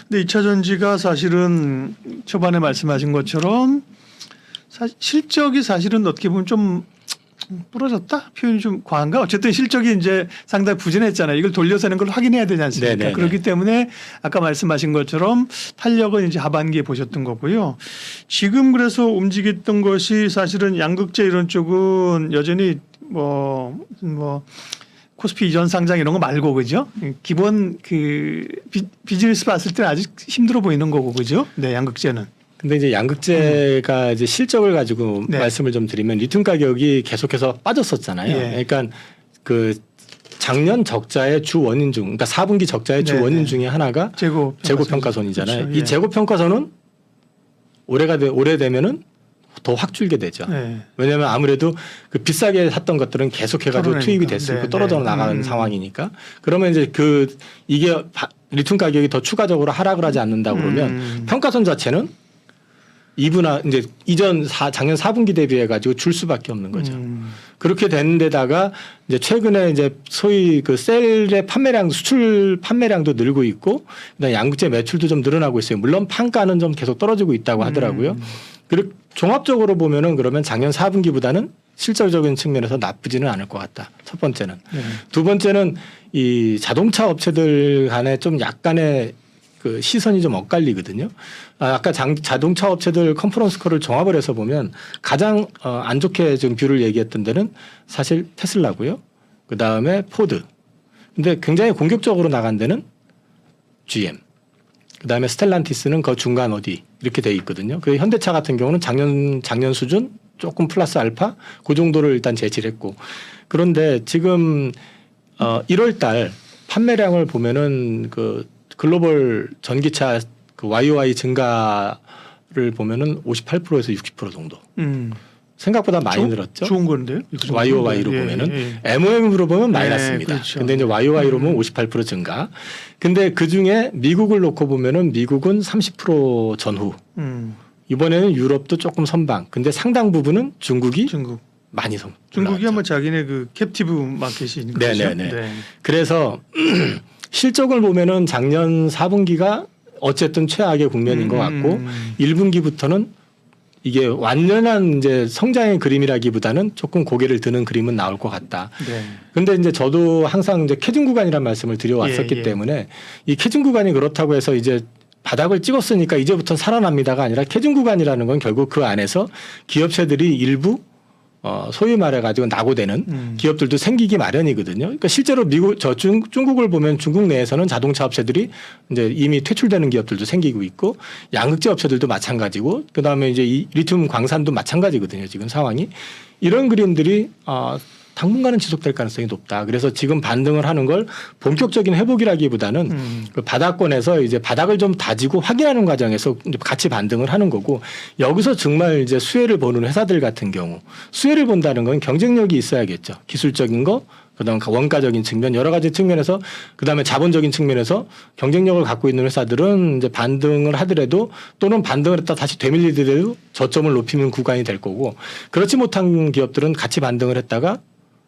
근데 2차 전지가 사실은 초반에 말씀하신 것처럼 실적이 사실은 어떻게 보면 좀 부러졌다? 표현이 좀 과한가? 어쨌든 실적이 이제 상당히 부진했잖아요. 이걸 돌려서 하는 걸 확인해야 되지 않습니까? 네네네. 그렇기 때문에 아까 말씀하신 것처럼 탄력은 이제 하반기에 보셨던 거고요. 지금 그래서 움직였던 것이 사실은 양극재 이런 쪽은 여전히 뭐 코스피 이전 상장 이런 거 말고 그죠? 기본 그 비즈니스 봤을 때는 아직 힘들어 보이는 거고 그죠? 네, 양극재는. 근데 이제 양극재가 이제 실적을 가지고 네. 말씀을 좀 드리면 리튬 가격이 계속해서 빠졌었잖아요. 예. 그러니까 그 작년 적자의 주 원인 중, 그러니까 4분기 적자의 주 네, 원인 네. 중에 하나가 재고평가손이잖아요. 그렇죠. 이 예. 재고평가손은 올해 되면은 더 확 줄게 되죠. 네. 왜냐하면 아무래도 그 비싸게 샀던 것들은 계속해가지고 털어내니까. 투입이 됐고 네, 떨어져 네. 나가는 상황이니까 그러면 이제 이게 리튬 가격이 더 추가적으로 하락을 하지 않는다 그러면 평가손 자체는 이제 작년 4분기 대비해 가지고 줄 수밖에 없는 거죠. 그렇게 되는 데다가 이제 최근에 이제 소위 그 셀의 판매량, 수출 판매량도 늘고 있고 그다음에 양극재 매출도 좀 늘어나고 있어요. 물론 판가는 좀 계속 떨어지고 있다고 하더라고요. 그리고 종합적으로 보면은 그러면 작년 4분기보다는 실질적인 측면에서 나쁘지는 않을 것 같다. 첫 번째는. 네. 두 번째는 이 자동차 업체들 간에 좀 약간의 그 시선이 좀 엇갈리거든요. 아까 자동차 업체들 컨퍼런스 콜을 종합을 해서 보면 가장 안 좋게 지금 뷰를 얘기했던 데는 사실 테슬라고요. 그 다음에 포드. 근데 굉장히 공격적으로 나간 데는 GM. 그 다음에 스텔란티스는 그 중간 어디 이렇게 돼 있거든요. 그 현대차 같은 경우는 작년 수준 조금 플러스 알파 그 정도를 일단 제치했고 그런데 지금 1월 달 판매량을 보면은 그 글로벌 전기차 그 YOY 증가를 보면은 58%에서 60% 정도. 생각보다 많이 늘었죠. 좋은 건데요. YOY로 예, 보면은 예. MOM으로 보면 마이너스입니다. 그렇죠. 근데 이제 YOY로 보면 58% 증가. 근데 그 중에 미국을 놓고 보면은 미국은 30% 전후. 이번에는 유럽도 조금 선방. 근데 상당 부분은 중국이 중국. 많이 선. 중국이 올라왔죠. 뭐 자기네 그 캡티브 마켓이니까. 네네네. 네. 그래서 실적을 보면은 작년 4분기가 어쨌든 최악의 국면인 것 같고 1분기부터는 이게 완전한 이제 성장의 그림이라기보다는 조금 고개를 드는 그림은 나올 것 같다. 네. 근데 이제 저도 항상 이제 캐중 구간이라는 말씀을 드려왔었기 예. 때문에 이 캐중 구간이 그렇다고 해서 이제 바닥을 찍었으니까 이제부터 살아납니다가 아니라 캐중 구간이라는 건 결국 그 안에서 기업체들이 일부 소위 말해가지고 낙오되는 기업들도 생기기 마련이거든요. 그러니까 실제로 중국을 보면 중국 내에서는 자동차 업체들이 이제 이미 퇴출되는 기업들도 생기고 있고 양극재 업체들도 마찬가지고 그 다음에 이제 이 리튬 광산도 마찬가지거든요. 지금 상황이 이런 그림들이 당분간은 지속될 가능성이 높다. 그래서 지금 반등을 하는 걸 본격적인 회복이라기보다는 그 바닥권에서 이제 바닥을 좀 다지고 확인하는 과정에서 이제 같이 반등을 하는 거고 여기서 정말 이제 수혜를 보는 회사들 같은 경우 수혜를 본다는 건 경쟁력이 있어야겠죠. 기술적인 거, 그다음 원가적인 측면 여러 가지 측면에서 그다음에 자본적인 측면에서 경쟁력을 갖고 있는 회사들은 이제 반등을 하더라도 또는 반등을 했다 다시 되밀리더라도 저점을 높이는 구간이 될 거고 그렇지 못한 기업들은 같이 반등을 했다가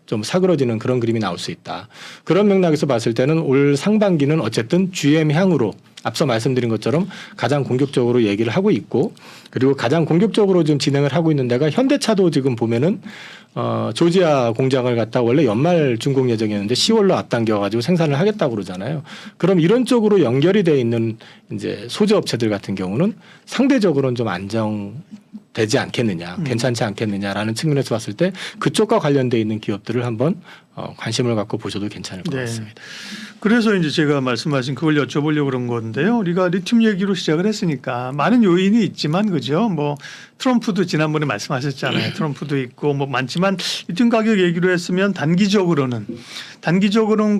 좀 사그러지는 그런 그림이 나올 수 있다. 그런 맥락에서 봤을 때는 올 상반기는 어쨌든 GM 향으로 앞서 말씀드린 것처럼 가장 공격적으로 얘기를 하고 있고 그리고 가장 공격적으로 지금 진행을 하고 있는 데가 현대차도 지금 보면은 조지아 공장을 갖다 원래 연말 준공 예정이었는데 10월로 앞당겨 가지고 생산을 하겠다고 그러잖아요. 그럼 이런 쪽으로 연결이 돼 있는 이제 소재 업체들 같은 경우는 상대적으로는 좀 안정되지 않겠느냐, 괜찮지 않겠느냐라는 측면에서 봤을 때 그쪽과 관련돼 있는 기업들을 한번 관심을 갖고 보셔도 괜찮을 것 네. 같습니다. 그래서 이제 제가 말씀하신 그걸 여쭤보려고 그런 건데요. 우리가 리튬 얘기로 시작을 했으니까 많은 요인이 있지만 그죠. 뭐 트럼프도 지난번에 말씀하셨잖아요. 트럼프도 있고 뭐 많지만 리튬 가격 얘기로 했으면 단기적으로는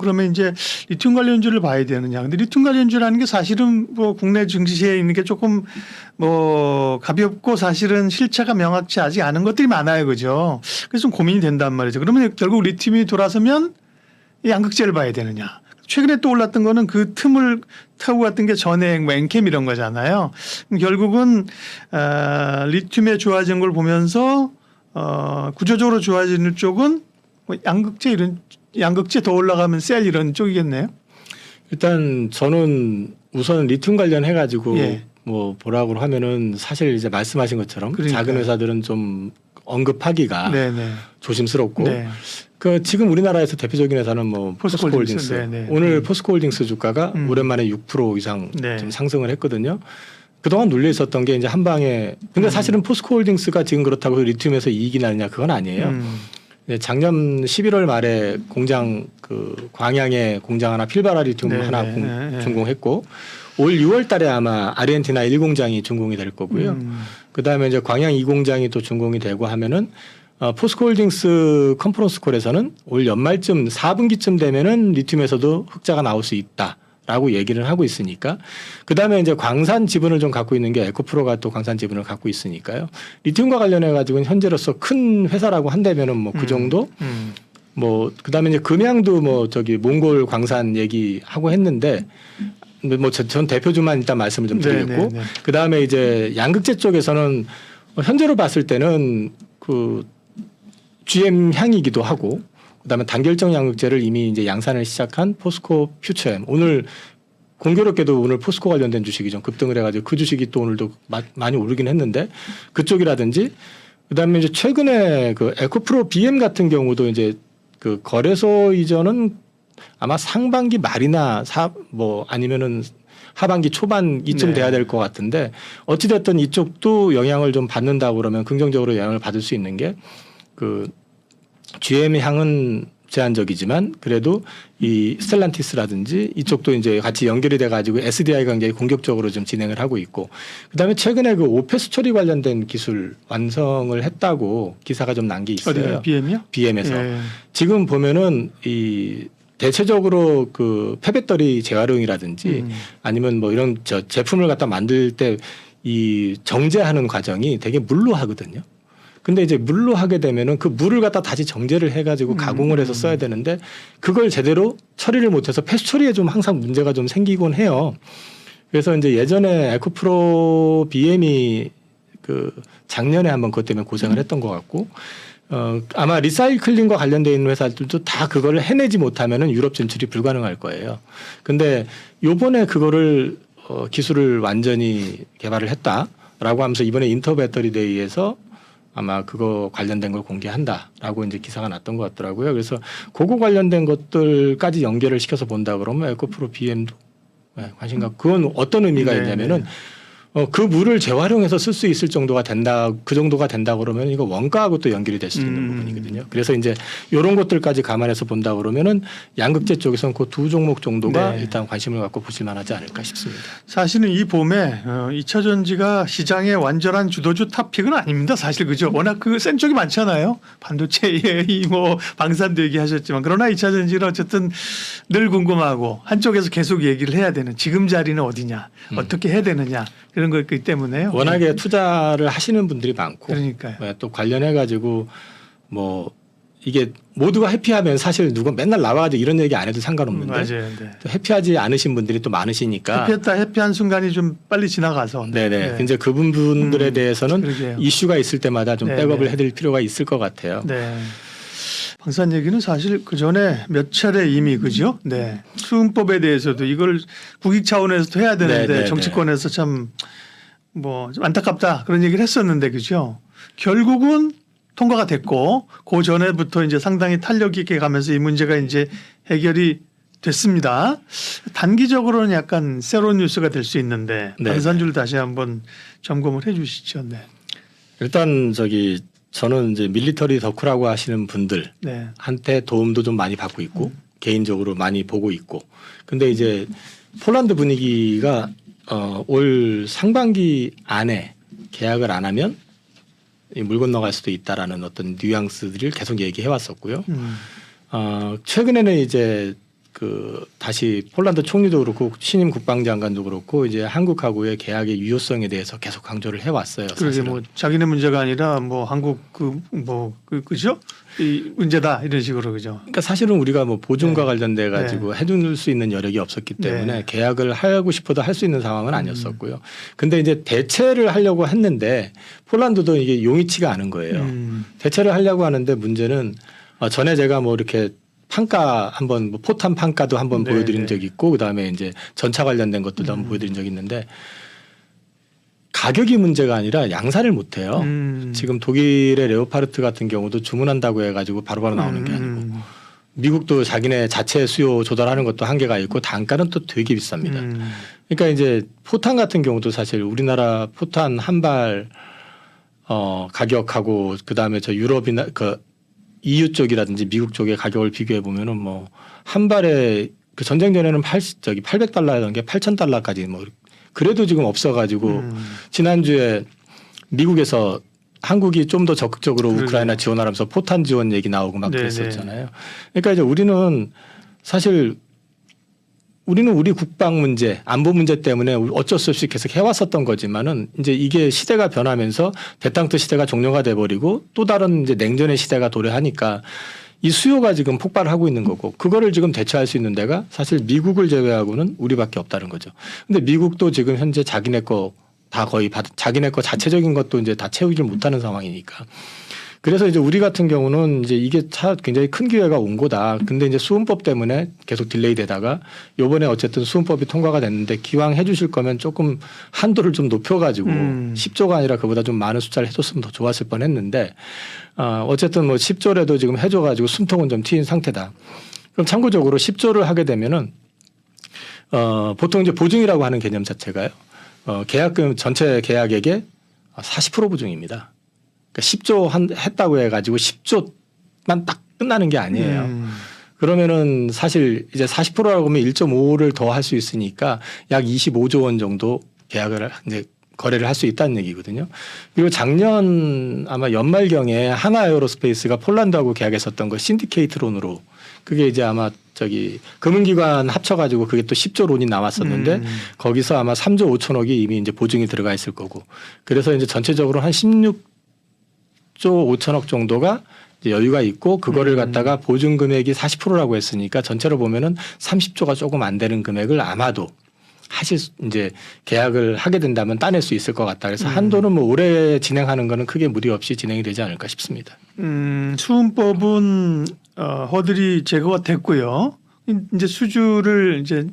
그러면 이제 리튬 관련주를 봐야 되느냐. 근데 리튬 관련주라는 게 사실은 뭐 국내 증시에 있는 게 조금 뭐 가볍고 사실은 실체가 명확치 아직 않은 것들이 많아요. 그죠. 그래서 좀 고민이 된단 말이죠. 그러면 결국 리튬이 돌아서면 이 양극재를 봐야 되느냐. 최근에 또 올랐던 거는 그 틈을 타고 갔던 게 전해액, 뭐 엔캠 이런 거잖아요. 결국은 리튬의 좋아진 걸 보면서 구조적으로 좋아지는 쪽은 뭐 양극재 더 올라가면 셀 이런 쪽이겠네요. 일단 저는 우선 리튬 관련해 가지고 예. 뭐 뭐라고 하면은 사실 이제 말씀하신 것처럼 그러니까요. 작은 회사들은 좀 언급하기가 네네. 조심스럽고 네. 그 지금 우리나라에서 대표적인 회사는 뭐 포스코홀딩스 네네. 오늘 포스코홀딩스 주가가 오랜만에 6% 이상 네. 좀 상승을 했거든요. 그동안 눌려 있었던 게 이제 한 방에 근데 사실은 포스코홀딩스가 지금 그렇다고 해서 리튬에서 이익이 나느냐 그건 아니에요. 작년 11월 말에 공장 그 광양에 공장 하나 필바라 리튬 네네. 하나 네. 준공했고 올 6월 달에 아마 아르헨티나 1공장이 준공이 될 거고요. 그다음에 이제 광양 2공장이 또 준공이 되고 하면은 포스코홀딩스 컨퍼런스콜에서는 올 연말쯤 4분기쯤 되면은 리튬에서도 흑자가 나올 수 있다라고 얘기를 하고 있으니까 그다음에 이제 광산 지분을 좀 갖고 있는 게 에코프로가 또 광산 지분을 갖고 있으니까요. 리튬과 관련해 가지고는 현재로서 큰 회사라고 한다면은 뭐 그 정도 뭐 그다음에 이제 금양도 뭐 저기 몽골 광산 얘기하고 했는데 뭐 전 대표주만 일단 말씀을 좀 드리겠고 네네네. 그다음에 이제 양극재 쪽에서는 현재로 봤을 때는 그 GM 향이기도 하고 그다음에 단결정 양극재를 이미 이제 양산을 시작한 포스코 퓨처엠 오늘 공교롭게도 오늘 포스코 관련된 주식이 좀 급등을 해가지고 그 주식이 또 오늘도 많이 오르긴 했는데 그쪽이라든지 그다음에 이제 최근에 그 에코프로 BM 같은 경우도 이제 그 거래소 이전은 아마 상반기 말이나 뭐 아니면은 하반기 초반 이쯤 네. 돼야 될 것 같은데 어찌됐든 이쪽도 영향을 좀 받는다고 그러면 긍정적으로 영향을 받을 수 있는 게 그 GM 향은 제한적이지만 그래도 이 스텔란티스라든지 이쪽도 이제 같이 연결이 돼가지고 SDI가 굉장히 공격적으로 좀 진행을 하고 있고 그다음에 최근에 그 오페스 처리 관련된 기술 완성을 했다고 기사가 좀 난 게 있어요. 어디요? BM이요? BM에서 예. 지금 보면은 이 대체적으로 그 폐배터리 재활용이라든지 아니면 뭐 이런 제품을 갖다 만들 때 이 정제하는 과정이 되게 물루하거든요. 근데 이제 물로 하게 되면은 그 물을 갖다 다시 정제를 해가지고 가공을 해서 써야 되는데 그걸 제대로 처리를 못해서 폐수 처리에 좀 항상 문제가 좀 생기곤 해요. 그래서 이제 예전에 에코프로 BM이 그 작년에 한번 그것 때문에 고생을 했던 것 같고 아마 리사이클링과 관련되어 있는 회사들도 다 그걸 해내지 못하면은 유럽 진출이 불가능할 거예요. 근데 요번에 그거를 기술을 완전히 개발을 했다라고 하면서 이번에 인터 배터리 데이에서 아마 그거 관련된 걸 공개한다라고 이제 기사가 났던 것 같더라고요. 그래서 그거 관련된 것들까지 연결을 시켜서 본다 그러면 에코프로 BM도 관심 갖고 그건 어떤 의미가 있냐면은 그 물을 재활용해서 쓸 수 있을 정도가 된다, 그 정도가 된다 그러면 이거 원가하고 또 연결이 될 수 있는 부분이거든요. 그래서 이제 이런 것들까지 감안해서 본다 그러면은 양극재 쪽에서는 그 두 종목 정도가 일단 관심을 갖고 보실 만하지 않을까 싶습니다. 사실은 이 봄에 2차 전지가 시장의 완전한 주도주 탑픽은 아닙니다. 사실 그죠? 워낙 그 센 쪽이 많잖아요. 반도체, 뭐 방산도 얘기하셨지만 그러나 2차 전지는 어쨌든 늘 궁금하고 한쪽에서 계속 얘기를 해야 되는 지금 자리는 어디냐, 어떻게 해야 되느냐. 그런 거였기 때문에요. 워낙에 투자를 하시는 분들이 많고 그러니까요. 또 관련해 가지고 뭐 이게 모두가 해피하면 사실 누가 맨날 나와가지고 이런 얘기 안 해도 상관없는데 맞아요. 네. 또 해피하지 않으신 분들이 또 많으시니까 해피한 순간이 좀 빨리 지나가서. 네네. 이제 그분들에 대해서는 그러게요. 이슈가 있을 때마다 좀 네네. 백업을 해드릴 필요가 있을 것 같아요. 네. 방산 얘기는 사실 그 전에 몇 차례 이미 그죠? 네. 수음법에 대해서도 이걸 국익 차원에서도 해야 되는데 네네네. 정치권에서 참 뭐 좀 안타깝다 그런 얘기를 했었는데 그죠? 결국은 통과가 됐고 그 전에부터 이제 상당히 탄력 있게 가면서 이 문제가 이제 해결이 됐습니다. 단기적으로는 약간 새로운 뉴스가 될 수 있는데 네. 방산주를 다시 한번 점검을 해 주시죠. 네. 일단 저는 이제 밀리터리 덕후라고 하시는 분들한테 네. 도움도 좀 많이 받고 있고 개인적으로 많이 보고 있고 근데 이제 폴란드 분위기가 올 상반기 안에 계약을 안 하면 물 건너갈 수도 있다라는 어떤 뉘앙스들을 계속 얘기해 왔었고요. 최근에는 이제 다시 폴란드 총리도 그렇고 신임 국방장관도 그렇고 이제 한국하고의 계약의 유효성에 대해서 계속 강조를 해왔어요. 그러게 사실은. 뭐 자기네 문제가 아니라 뭐 한국 그죠? 이 문제다 이런 식으로 그죠? 그러니까 사실은 우리가 뭐 보증과 네. 관련돼 가지고 해줄 수 있는 여력이 없었기 때문에 네. 계약을 하고 싶어도 할 수 있는 상황은 아니었었고요. 근데 이제 대체를 하려고 했는데 폴란드도 이게 용이치가 않은 거예요. 대체를 하려고 하는데 문제는 전에 제가 뭐 이렇게 판가 한번 뭐 포탄 판가도 한번 네, 보여드린 네. 적이 있고 그다음에 이제 전차 관련된 것들도 한번 보여드린 적이 있는데 가격이 문제가 아니라 양산을 못 해요. 지금 독일의 레오파르트 같은 경우도 주문한다고 해가지고 바로바로 나오는 게 아니고 미국도 자기네 자체 수요 조달하는 것도 한계가 있고 단가는 또 되게 비쌉니다. 그러니까 이제 포탄 같은 경우도 사실 우리나라 포탄 한 발 가격하고 그다음에 저 유럽이나 EU 쪽이라든지 미국 쪽의 가격을 비교해 보면은 뭐 한 발에 그 전쟁 전에는 800달러였던 게 8,000달러까지 뭐 그래도 지금 없어가지고 지난주에 미국에서 한국이 좀 더 적극적으로 우크라이나 지원하면서 포탄 지원 얘기 나오고 막 그랬었잖아요. 그러니까 이제 우리는 사실 우리 국방 문제, 안보 문제 때문에 어쩔 수 없이 계속 해왔었던 거지만은 이제 이게 시대가 변하면서 대탕트 시대가 종료가 돼버리고 또 다른 이제 냉전의 시대가 도래하니까 이 수요가 지금 폭발하고 있는 거고 그거를 지금 대처할 수 있는 데가 사실 미국을 제외하고는 우리밖에 없다는 거죠. 근데 미국도 지금 현재 자기네 거 다 거의 자기네 거 자체적인 것도 이제 다 채우질 못하는 상황이니까. 그래서 이제 우리 같은 경우는 이제 이게 굉장히 큰 기회가 온 거다. 근데 이제 수음법 때문에 계속 딜레이 되다가 요번에 어쨌든 수음법이 통과가 됐는데 기왕 해 주실 거면 조금 한도를 좀 높여가지고 10조가 아니라 그보다 좀 많은 숫자를 해줬으면 더 좋았을 뻔 했는데 어쨌든 뭐 10조라도 지금 해줘가지고 숨통은 좀 트인 상태다. 그럼 참고적으로 10조를 하게 되면은 보통 이제 보증이라고 하는 개념 자체가요. 계약금 전체 계약액의 40% 보증입니다. 그러니까 10조 했다고 해가지고 10조만 딱 끝나는 게 아니에요. 그러면은 사실 이제 40%라고 하면 1.5를 더 할 수 있으니까 약 25조 원 정도 계약을 이제 거래를 할 수 있다는 얘기거든요. 그리고 작년 아마 연말경에 하나에어로스페이스가 폴란드하고 계약했었던 거 신디케이트 론으로 그게 이제 아마 금융기관 합쳐가지고 그게 또 10조 론이 나왔었는데 거기서 아마 3조 5천억이 이미 이제 보증이 들어가 있을 거고 그래서 이제 전체적으로 한 16조 30조 5천억 정도가 이제 여유가 있고 그거를 갖다가 보증 금액이 40%라고 했으니까 전체로 보면은 30조가 조금 안 되는 금액을 아마도 이제 계약을 하게 된다면 따낼 수 있을 것 같다. 그래서 한도는 뭐 올해 진행하는 거는 크게 무리 없이 진행이 되지 않을까 싶습니다. 수은법은 허들이 제거가 됐고요. 이제 수주를 이제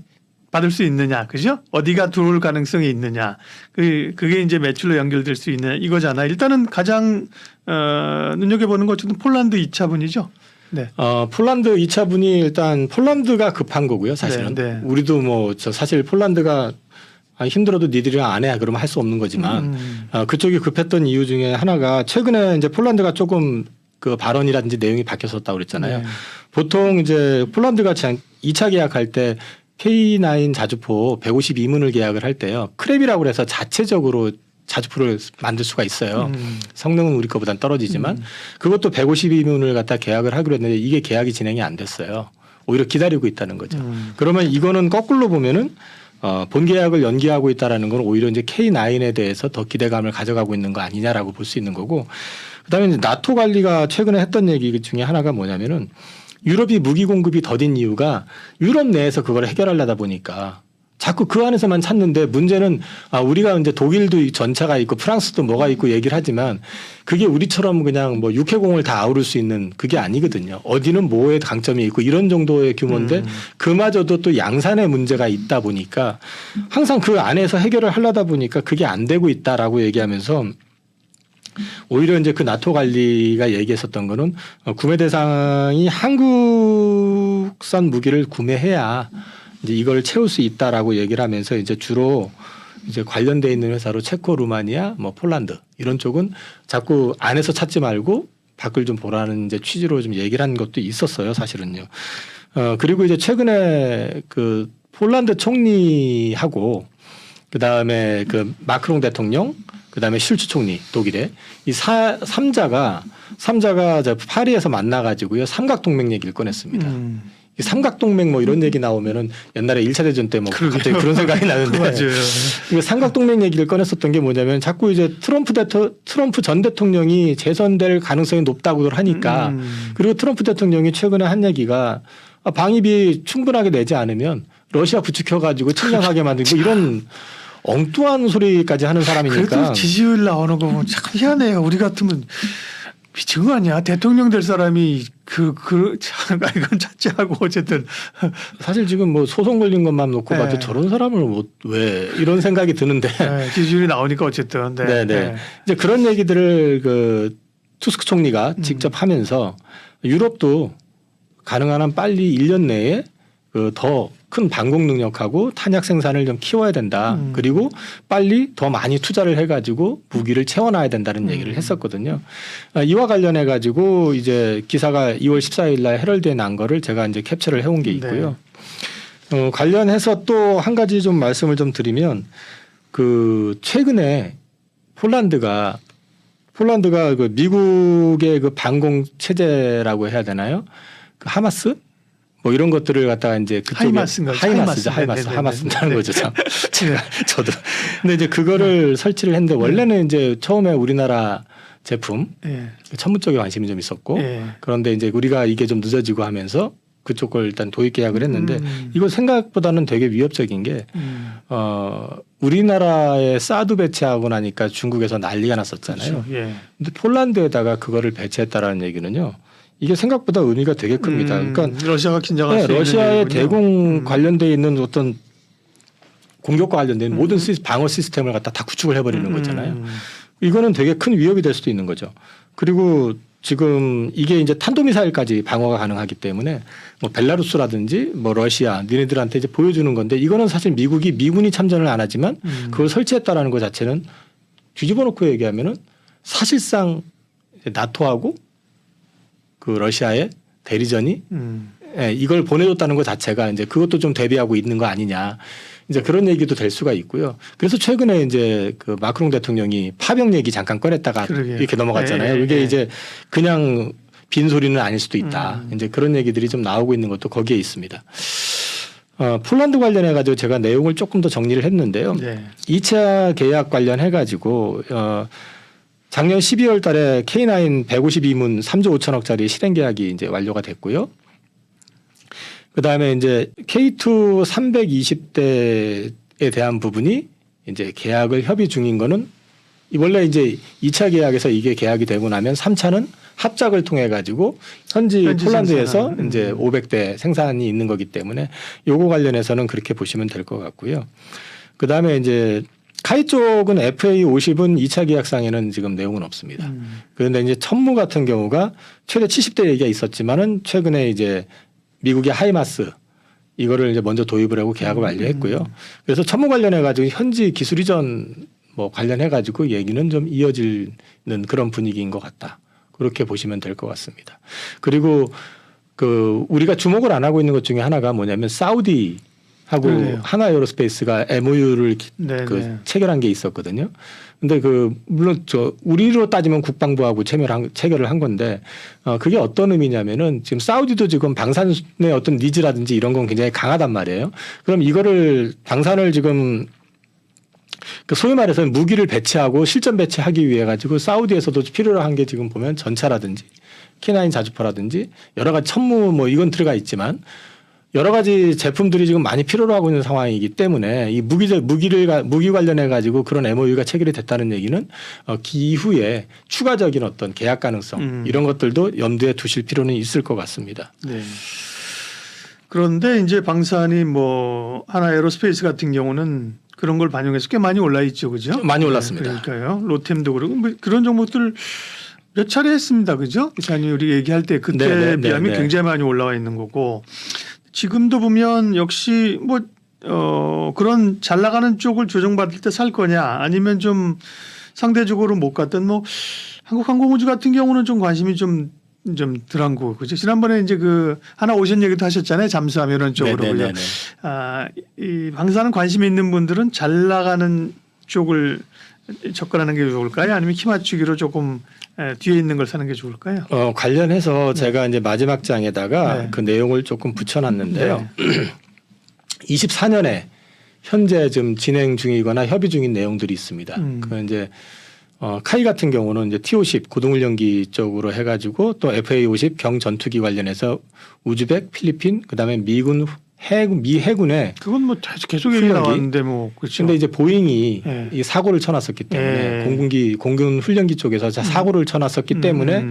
받을 수 있느냐, 그죠? 어디가 들어올 가능성이 있느냐, 그게 이제 매출로 연결될 수 있느냐 이거잖아. 일단은 가장 눈여겨보는 것 중에 폴란드 2차분이죠. 네. 폴란드 2차분이 일단 폴란드가 급한 거고요. 사실은 네, 네. 우리도 뭐 사실 폴란드가 힘들어도 니들이랑 안 해 그러면 할 수 없는 거지만 그쪽이 급했던 이유 중에 하나가 최근에 이제 폴란드가 조금 그 발언이라든지 내용이 바뀌었었다고 그랬잖아요. 네. 보통 이제 폴란드가 2차 계약할 때 K9 자주포 152문을 계약을 할 때요. 크랩이라고 해서 자체적으로 자주포를 만들 수가 있어요. 성능은 우리 거보단 떨어지지만 그것도 152문을 갖다 계약을 하기로 했는데 이게 계약이 진행이 안 됐어요. 오히려 기다리고 있다는 거죠. 그러면 이거는 거꾸로 보면은 본 계약을 연기하고 있다라는 건 오히려 이제 K9에 대해서 더 기대감을 가져가고 있는 거 아니냐라고 볼 수 있는 거고 그다음에 이제 나토 관리가 최근에 했던 얘기 중에 하나가 뭐냐면은 유럽이 무기 공급이 더딘 이유가 유럽 내에서 그걸 해결하려다 보니까 자꾸 그 안에서만 찾는데 문제는 우리가 이제 독일도 전차가 있고 프랑스도 뭐가 있고 얘기를 하지만 그게 우리처럼 그냥 뭐 육해공을 다 아우를 수 있는 그게 아니거든요. 어디는 뭐에 강점이 있고 이런 정도의 규모인데 그마저도 또 양산의 문제가 있다 보니까 항상 그 안에서 해결을 하려다 보니까 그게 안 되고 있다라고 얘기하면서 오히려 이제 그 나토 관리가 얘기했었던 거는 구매 대상이 한국산 무기를 구매해야 이제 이걸 채울 수 있다라고 얘기를 하면서 이제 주로 이제 관련돼 있는 회사로 체코, 루마니아, 뭐 폴란드 이런 쪽은 자꾸 안에서 찾지 말고 밖을 좀 보라는 이제 취지로 좀 얘기를 한 것도 있었어요, 사실은요. 그리고 이제 최근에 그 폴란드 총리하고 그 다음에 그 마크롱 대통령 그 다음에 슐츠 총리 독일의 이 삼자가 파리에서 만나가지고요 삼각동맹 얘기를 꺼냈습니다. 이 삼각동맹 뭐 이런 얘기 나오면은 옛날에 1차 대전 때 뭐 갑자기 그런 생각이 나는데 맞아요. 이거 삼각동맹 얘기를 꺼냈었던 게 뭐냐면 자꾸 이제 트럼프 전 대통령이 재선될 가능성이 높다고들 하니까 그리고 트럼프 대통령이 최근에 한 얘기가 방위비 충분하게 내지 않으면 러시아 부추겨가지고 침략하게 만들고 이런 엉뚱한 소리까지 하는 사람이니까. 그래도 지지율 나오는 거 보면 참 희한해요. 우리 같으면 미친 거 아니야? 대통령 될 사람이 참 이건 자제하고 어쨌든 사실 지금 뭐 소송 걸린 것만 놓고 네. 봐도 저런 사람을 왜 이런 생각이 드는데. 네, 지지율이 나오니까 어쨌든. 네. 네네. 네. 이제 그런 얘기들을 그 투스크 총리가 직접 하면서 유럽도 가능한 한 빨리 1년 내에 그 더 큰 방공 능력하고 탄약 생산을 좀 키워야 된다. 그리고 빨리 더 많이 투자를 해가지고 무기를 채워놔야 된다는 얘기를 했었거든요. 이와 관련해 가지고 이제 기사가 2월 14일 날 헤럴드에 난 거를 제가 이제 캡처를 해온 게 있고요. 관련해서 또 한 가지 좀 말씀을 좀 드리면 그 최근에 폴란드가 그 미국의 그 방공 체제라고 해야 되나요? 그 하마스 뭐 이런 것들을 갖다가 이제 그쪽에 하이마스죠. 하마스라는 거죠. 참. 저도. 근데 이제 그거를 설치를 했는데 원래는 이제 처음에 우리나라 제품 천문 쪽에 관심이 좀 있었고 그런데 이제 우리가 이게 좀 늦어지고 하면서 그쪽 걸 일단 도입 계약을 했는데 이거 생각보다는 되게 위협적인 게 우리나라에 사드 배치하고 나니까 중국에서 난리가 났었잖아요. 그렇죠. 예. 근데 폴란드에다가 그거를 배치했다라는 얘기는요. 이게 생각보다 의미가 되게 큽니다. 그러니까 러시아가 긴장할 수 있는 러시아의 얘기군요. 대공 관련돼 있는 어떤 공격과 관련된 모든 방어 시스템을 갖다 다 구축을 해버리는 거잖아요. 이거는 되게 큰 위협이 될 수도 있는 거죠. 그리고 지금 이게 이제 탄도미사일까지 방어가 가능하기 때문에 뭐 벨라루스라든지 뭐 러시아 니네들한테 이제 보여주는 건데 이거는 사실 미군이 참전을 안 하지만 그걸 설치했다라는 것 자체는 뒤집어 놓고 얘기하면은 사실상 나토하고 그 러시아의 대리전이 이걸 보내줬다는 것 자체가 이제 그것도 좀 대비하고 있는 거 아니냐. 이제 그런 얘기도 될 수가 있고요. 그래서 최근에 이제 그 마크롱 대통령이 파병 얘기 잠깐 꺼냈다가 이렇게 넘어갔잖아요. 이게 이제 그냥 빈 소리는 아닐 수도 있다. 이제 그런 얘기들이 좀 나오고 있는 것도 거기에 있습니다. 폴란드 관련해 가지고 제가 내용을 조금 더 정리를 했는데요. 2차 계약 관련해 가지고 작년 12월 달에 K9 152문 3조 5천억짜리 실행 계약이 이제 완료가 됐고요. 그다음에 이제 K2 320대에 대한 부분이 이제 계약을 협의 중인 거는 원래 이제 2차 계약에서 이게 계약이 되고 나면 3차는 합작을 통해 가지고 현지 폴란드에서 생산. 이제 500대 생산이 있는 거기 때문에 요거 관련해서는 그렇게 보시면 될 것 같고요. 그다음에 이제 카이 쪽은 FA50은 2차 계약상에는 지금 내용은 없습니다. 그런데 이제 천무 같은 경우가 최대 70대 얘기가 있었지만은 최근에 이제 미국의 하이마스 이거를 이제 먼저 도입을 하고 계약을 완료했고요. 그래서 천무 관련해 가지고 현지 기술 이전 뭐 관련해 가지고 얘기는 좀 이어지는 그런 분위기인 것 같다. 그렇게 보시면 될 것 같습니다. 그리고 그 우리가 주목을 안 하고 있는 것 중에 하나가 뭐냐면 사우디하고 그러네요. 하나에어로스페이스가 MOU를 네네. 그 체결한 게 있었거든요. 근데 그 물론 저 우리로 따지면 국방부하고 체결을 한 건데 그게 어떤 의미냐면은 지금 사우디도 지금 방산의 어떤 니즈라든지 이런 건 굉장히 강하단 말이에요. 그럼 이거를 방산을 지금 그 소위 말해서 무기를 배치하고 실전 배치하기 위해 가지고 사우디에서도 필요로 한 게 지금 보면 전차라든지 K9 자주포라든지 여러 가지 천무 뭐 이건 들어가 있지만 여러 가지 제품들이 지금 많이 필요로 하고 있는 상황이기 때문에 이 무기 관련해 가지고 그런 MOU가 체결이 됐다는 얘기는 기후에 추가적인 어떤 계약 가능성 이런 것들도 염두에 두실 필요는 있을 것 같습니다. 네. 그런데 이제 방산이 뭐 하나 에어로스페이스 같은 경우는 그런 걸 반영해서 꽤 많이 올라 있죠, 그죠? 많이 올랐습니다. 네, 그러니까요. 로템도 그러고 뭐 그런 종목들 몇 차례 했습니다, 그죠? 기사님 우리 얘기할 때 그때 네, 네, 비하면 네. 굉장히 많이 올라와 있는 거고 지금도 보면 역시 뭐 그런 잘 나가는 쪽을 조정받을 때 살 거냐 아니면 좀 상대적으로 못 갔던 뭐 한국항공우주 같은 경우는 좀 관심이 좀 덜한 거고 그죠? 지난번에 이제 그 하나 오션 얘기도 하셨잖아요. 잠수함 이런 쪽으로. 네네네네. 그죠? 이 방사능 관심이 있는 분들은 잘 나가는 쪽을 접근하는 게 좋을까요? 아니면 키 맞추기로 조금 뒤에 있는 걸 사는 게 좋을까요? 관련해서 제가 이제 마지막 장에다가 네. 그 내용을 조금 붙여놨는데요. 24년에 현재 지금 진행 중이거나 협의 중인 내용들이 있습니다. 그 이제 카이 같은 경우는 이제 T-50 고동훈련기 쪽으로 해가지고 또 FA-50 경전투기 관련해서 우즈벡, 필리핀, 그다음에 미군 미 해군에 그건 뭐 계속 얘기 훈련기. 나왔는데 뭐 그렇죠. 근데 이제 보잉이 네. 이 사고를 쳐놨었기 때문에 네. 공군 훈련기 쪽에서 사고를 쳐놨었기 때문에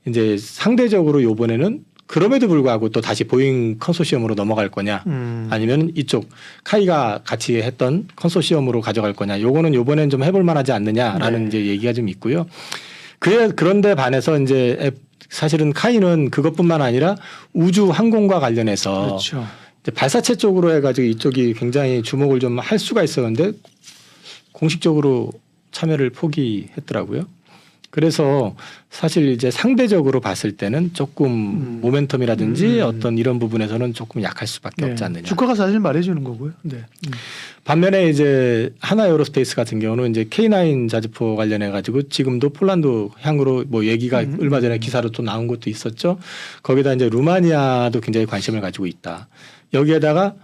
이제 상대적으로 요번에는 그럼에도 불구하고 또 다시 보잉 컨소시엄으로 넘어갈 거냐 아니면 이쪽 카이가 같이 했던 컨소시엄으로 가져갈 거냐 요거는 요번엔 좀 해볼 만하지 않느냐라는 이제 얘기가 좀 있고요. 그런데 반해서 이제 사실은 카이는 그것뿐만 아니라 우주 항공과 관련해서 그렇죠. 이제 발사체 쪽으로 해가지고 이쪽이 굉장히 주목을 좀 할 수가 있었는데 공식적으로 참여를 포기했더라고요. 그래서 사실 이제 상대적으로 봤을 때는 조금 모멘텀이라든지 어떤 이런 부분에서는 조금 약할 수밖에 없지 않느냐. 주가가 사실 말해주는 거고요. 네. 반면에 이제 하나에어로스페이스 같은 경우는 이제 K9 자주포 관련해 가지고 지금도 폴란드 향으로 뭐 얘기가 얼마 전에 기사로 또 나온 것도 있었죠. 거기다 이제 루마니아도 굉장히 관심을 가지고 있다. 여기에다가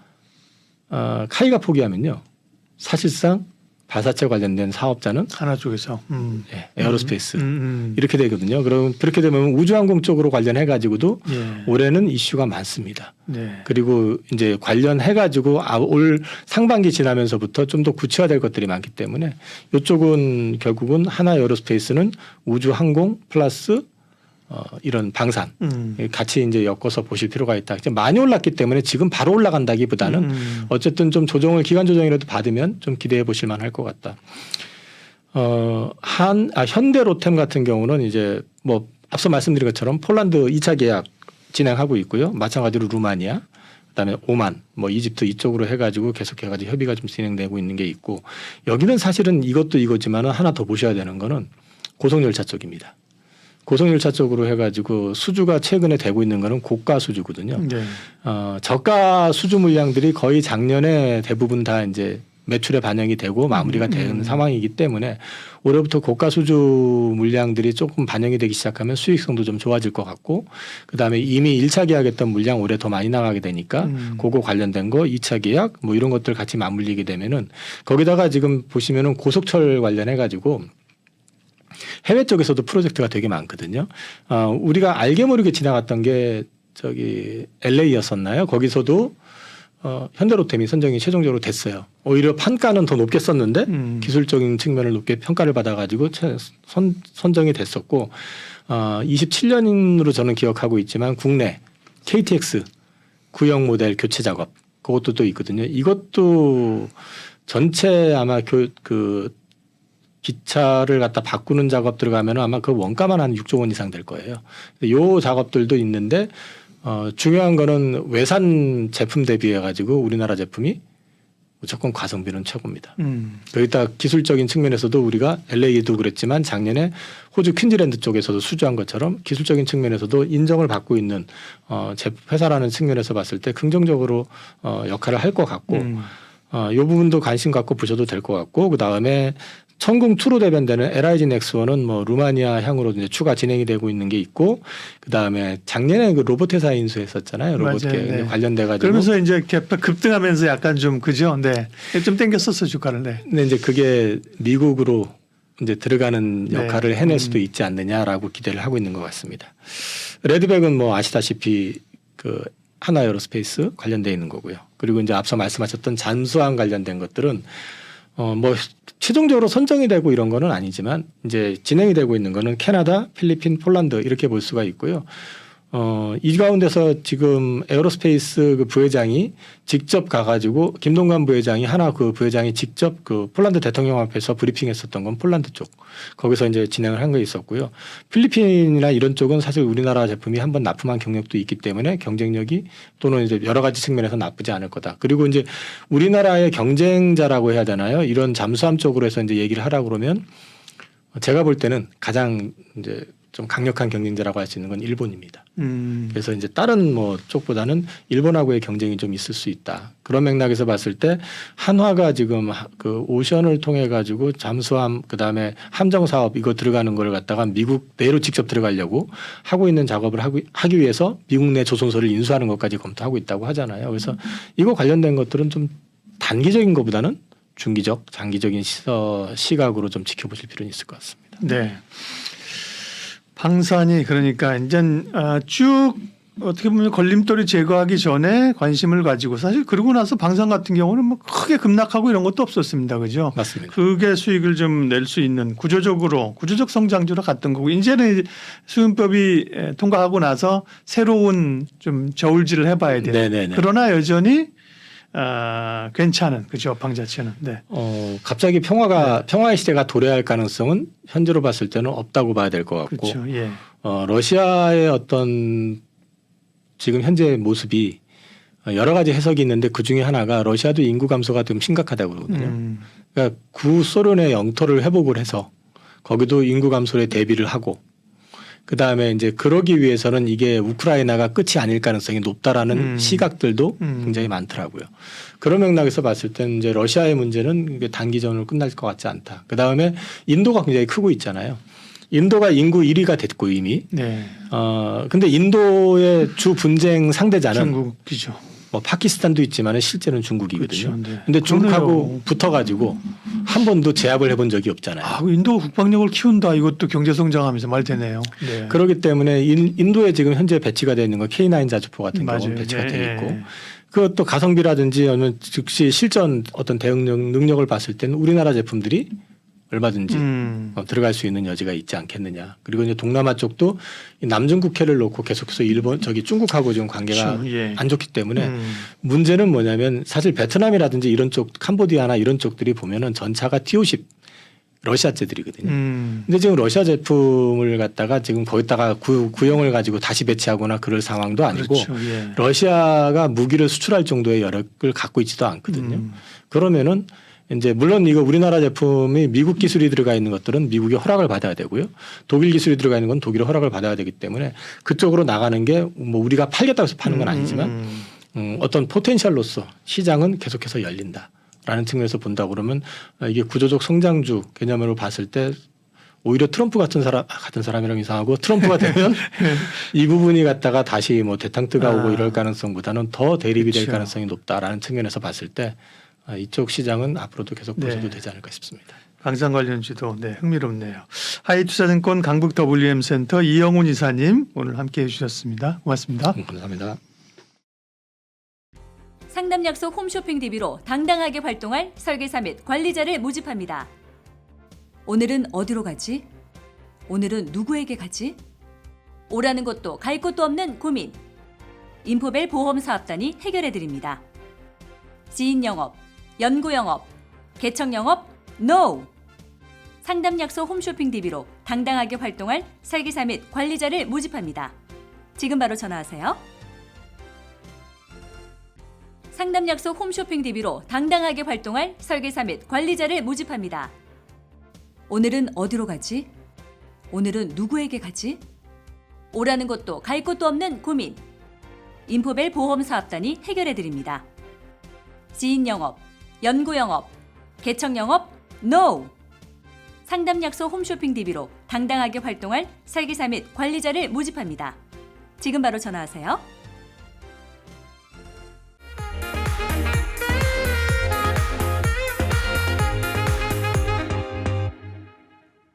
카이가 포기하면요. 사실상 발사체 관련된 사업자는 하나 쪽에서 네, 에어로스페이스 이렇게 되거든요. 그럼 그렇게 되면 우주항공 쪽으로 관련해 가지고도 올해는 이슈가 많습니다. 네. 그리고 이제 관련해 가지고 올 상반기 지나면서부터 좀 더 구체화될 것들이 많기 때문에 이쪽은 결국은 하나 에어로스페이스는 우주항공 플러스 이런 방산 같이 이제 엮어서 보실 필요가 있다. 이제 많이 올랐기 때문에 지금 바로 올라간다기보다는 어쨌든 좀 기간 조정이라도 받으면 좀 기대해 보실 만할 것 같다. 현대 로템 같은 경우는 이제 뭐 앞서 말씀드린 것처럼 폴란드 2차 계약 진행하고 있고요. 마찬가지로 루마니아, 그다음에 오만, 뭐 이집트 이쪽으로 해가지고 계속해가지고 협의가 좀 진행되고 있는 게 있고 여기는 사실은 이것도 이거지만은 하나 더 보셔야 되는 거는 고속열차 쪽입니다. 고속열차 쪽으로 해가지고 수주가 최근에 되고 있는 거는 고가 수주거든요. 네. 저가 수주 물량들이 거의 작년에 대부분 다 이제 매출에 반영이 되고 마무리가 된 상황이기 때문에 올해부터 고가 수주 물량들이 조금 반영이 되기 시작하면 수익성도 좀 좋아질 것 같고 그다음에 이미 1차 계약했던 물량 올해 더 많이 나가게 되니까 그거 관련된 거 2차 계약 뭐 이런 것들 같이 맞물리게 되면은 거기다가 지금 보시면은 고속철 관련해 가지고 해외 쪽에서도 프로젝트가 되게 많거든요. 우리가 알게 모르게 지나갔던 게 저기 LA였었나요? 거기서도 현대로템이 선정이 최종적으로 됐어요. 오히려 판가는 더 높게 썼는데 기술적인 측면을 높게 평가를 받아가지고 선정이 됐었고 27년으로 저는 기억하고 있지만 국내 KTX 구형 모델 교체 작업 그것도 또 있거든요. 이것도 전체 아마 그 기차를 갖다 바꾸는 작업 들어가면 아마 그 원가만 한 6조 원 이상 될 거예요. 요 작업들도 있는데 중요한 거는 외산 제품 대비해 가지고 우리나라 제품이 무조건 가성비는 최고입니다. 여기다 기술적인 측면에서도 우리가 LA도 그랬지만 작년에 호주 퀸즐랜드 쪽에서도 수주한 것처럼 기술적인 측면에서도 인정을 받고 있는 회사라는 측면에서 봤을 때 긍정적으로 역할을 할 것 같고 이 부분도 관심 갖고 보셔도 될 것 같고 그 다음에 천궁2로 대변되는 LIG 넥스원은 뭐 루마니아 향으로 이제 추가 진행이 되고 있는 게 있고 그 다음에 작년에 그 로봇 회사 인수했었잖아요. 로봇 네. 관련돼 가지고 그러면서 이제 급등하면서 약간 좀 그죠. 네, 좀 땡겼었어 주가를. 네. 근데 이제 그게 미국으로 이제 들어가는 네. 역할을 해낼 수도 있지 않느냐라고 기대를 하고 있는 것 같습니다. 레드백은 뭐 아시다시피 그 하나에어로스페이스 관련돼 있는 거고요. 그리고 이제 앞서 말씀하셨던 잠수함 관련된 것들은 뭐 최종적으로 선정이 되고 이런 거는 아니지만 이제 진행이 되고 있는 거는 캐나다, 필리핀, 폴란드 이렇게 볼 수가 있고요. 이 가운데서 지금 에어로스페이스 그 부회장이 직접 가가지고 김동관 부회장이 그 부회장이 직접 그 폴란드 대통령 앞에서 브리핑했었던 건 폴란드 쪽 거기서 이제 진행을 한 게 있었고요. 필리핀이나 이런 쪽은 사실 우리나라 제품이 한번 납품한 경력도 있기 때문에 경쟁력이 또는 이제 여러 가지 측면에서 나쁘지 않을 거다. 그리고 이제 우리나라의 경쟁자라고 해야 되나요? 이런 잠수함 쪽으로 해서 이제 얘기를 하라고 그러면 제가 볼 때는 가장 이제 좀 강력한 경쟁자라고 할 수 있는 건 일본입니다. 그래서 이제 다른 뭐 쪽보다는 일본하고의 경쟁이 좀 있을 수 있다. 그런 맥락에서 봤을 때 한화가 지금 그 오션을 통해 가지고 잠수함 그다음에 함정 사업 이거 들어가는 걸 갖다가 미국 내로 직접 들어가려고 하고 있는 작업을 하기 위해서 미국 내 조선소를 인수하는 것까지 검토하고 있다고 하잖아요. 그래서 이거 관련된 것들은 좀 단기적인 것보다는 중기적, 장기적인 시각으로 좀 지켜보실 필요는 있을 것 같습니다. 네. 방산이 그러니까 이제 쭉 어떻게 보면 걸림돌이 제거하기 전에 관심을 가지고 사실 그러고 나서 방산 같은 경우는 뭐 크게 급락하고 이런 것도 없었습니다. 그죠? 맞습니다. 그게 수익을 좀 낼 수 있는 구조적 성장주로 갔던 거고 이제는 수윤법이 통과하고 나서 새로운 좀 저울질을 해봐야 돼요. 네네네. 그러나 여전히 괜찮은 그죠 업황 자체는. 네. 갑자기 평화의 시대가 도래할 가능성은 현재로 봤을 때는 없다고 봐야 될 것 같고, 그렇죠. 예. 러시아의 어떤 지금 현재 모습이 여러 가지 해석이 있는데 그 중에 하나가 러시아도 인구 감소가 좀 심각하다고 그러거든요. 그러니까 구소련의 영토를 회복을 해서 거기도 인구 감소에 대비를 하고. 그 다음에 이제 그러기 위해서는 이게 우크라이나가 끝이 아닐 가능성이 높다라는 시각들도 굉장히 많더라고요. 그런 맥락에서 봤을 때는 이제 러시아의 문제는 이게 단기전으로 끝날 것 같지 않다. 그 다음에 인도가 굉장히 크고 있잖아요. 인도가 인구 1위가 됐고 이미. 네. 근데 인도의 주 분쟁 상대자는 중국이죠. 뭐 파키스탄도 있지만 실제는 중국이거든요. 그렇죠. 네. 근데 중국하고 붙어가지고 한 번도 제압을 해본 적이 없잖아요. 인도가 국방력을 키운다. 이것도 경제 성장하면서 말 되네요. 네. 그렇기 때문에 인도에 지금 현재 배치가 되어 있는 건 K9 자주포 같은 경우는 배치가 되어 있고 그것도 가성비라든지 아니면 즉시 실전 어떤 대응 능력을 봤을 때는 우리나라 제품들이 얼마든지 들어갈 수 있는 여지가 있지 않겠느냐. 그리고 이제 동남아 쪽도 남중국해를 놓고 계속해서 중국하고 지금 관계가 그렇죠. 예. 안 좋기 때문에 문제는 뭐냐면 사실 베트남이라든지 이런 쪽 캄보디아나 이런 쪽들이 보면은 전차가 T-50 러시아제들이거든요. 근데 지금 러시아 제품을 갖다가 지금 거기다가 구형을 가지고 다시 배치하거나 그럴 상황도 아니고 그렇죠. 예. 러시아가 무기를 수출할 정도의 여력을 갖고 있지도 않거든요. 그러면은 이제 물론 이거 우리나라 제품이 미국 기술이 들어가 있는 것들은 미국의 허락을 받아야 되고요. 독일 기술이 들어가 있는 건 독일의 허락을 받아야 되기 때문에 그쪽으로 나가는 게 뭐 우리가 팔겠다고 해서 파는 건 아니지만 어떤 포텐셜로서 시장은 계속해서 열린다라는 측면에서 본다 그러면 이게 구조적 성장주 개념으로 봤을 때 오히려 트럼프 같은 사람이랑 이상하고 트럼프가 되면 이 부분이 갖다가 다시 뭐 대탕트가 오고 이럴 가능성보다는 더 대립이 될 그렇죠. 가능성이 높다라는 측면에서 봤을 때 이쪽 시장은 앞으로도 계속 보셔도 되지 않을까 싶습니다. 방산 관련주도 네, 흥미롭네요. 하이투자증권 강북 WM센터 이영훈 이사님 오늘 함께해 주셨습니다. 고맙습니다. 감사합니다. 상담 약속 홈쇼핑 DB로 당당하게 활동할 설계사 및 관리자를 모집합니다. 오늘은 어디로 가지? 오늘은 누구에게 가지? 오라는 곳도 갈 곳도 없는 고민. 인포벨 보험사업단이 해결해드립니다. 지인 영업, 연구 영업, 개척 영업, NO! 상담 약속 홈쇼핑 DB로 당당하게 활동할 설계사 및 관리자를 모집합니다. 지금 바로 전화하세요. 상담 약속 홈쇼핑 DB로 당당하게 활동할 설계사 및 관리자를 모집합니다. 오늘은 어디로 가지? 오늘은 누구에게 가지? 오라는 곳도 갈 곳도 없는 고민. 인포벨 보험사업단이 해결해드립니다. 지인 영업, 연구 영업, 개척 영업, NO! 상담 약속 홈쇼핑 DB로 당당하게 활동할 설계사 및 관리자를 모집합니다. 지금 바로 전화하세요.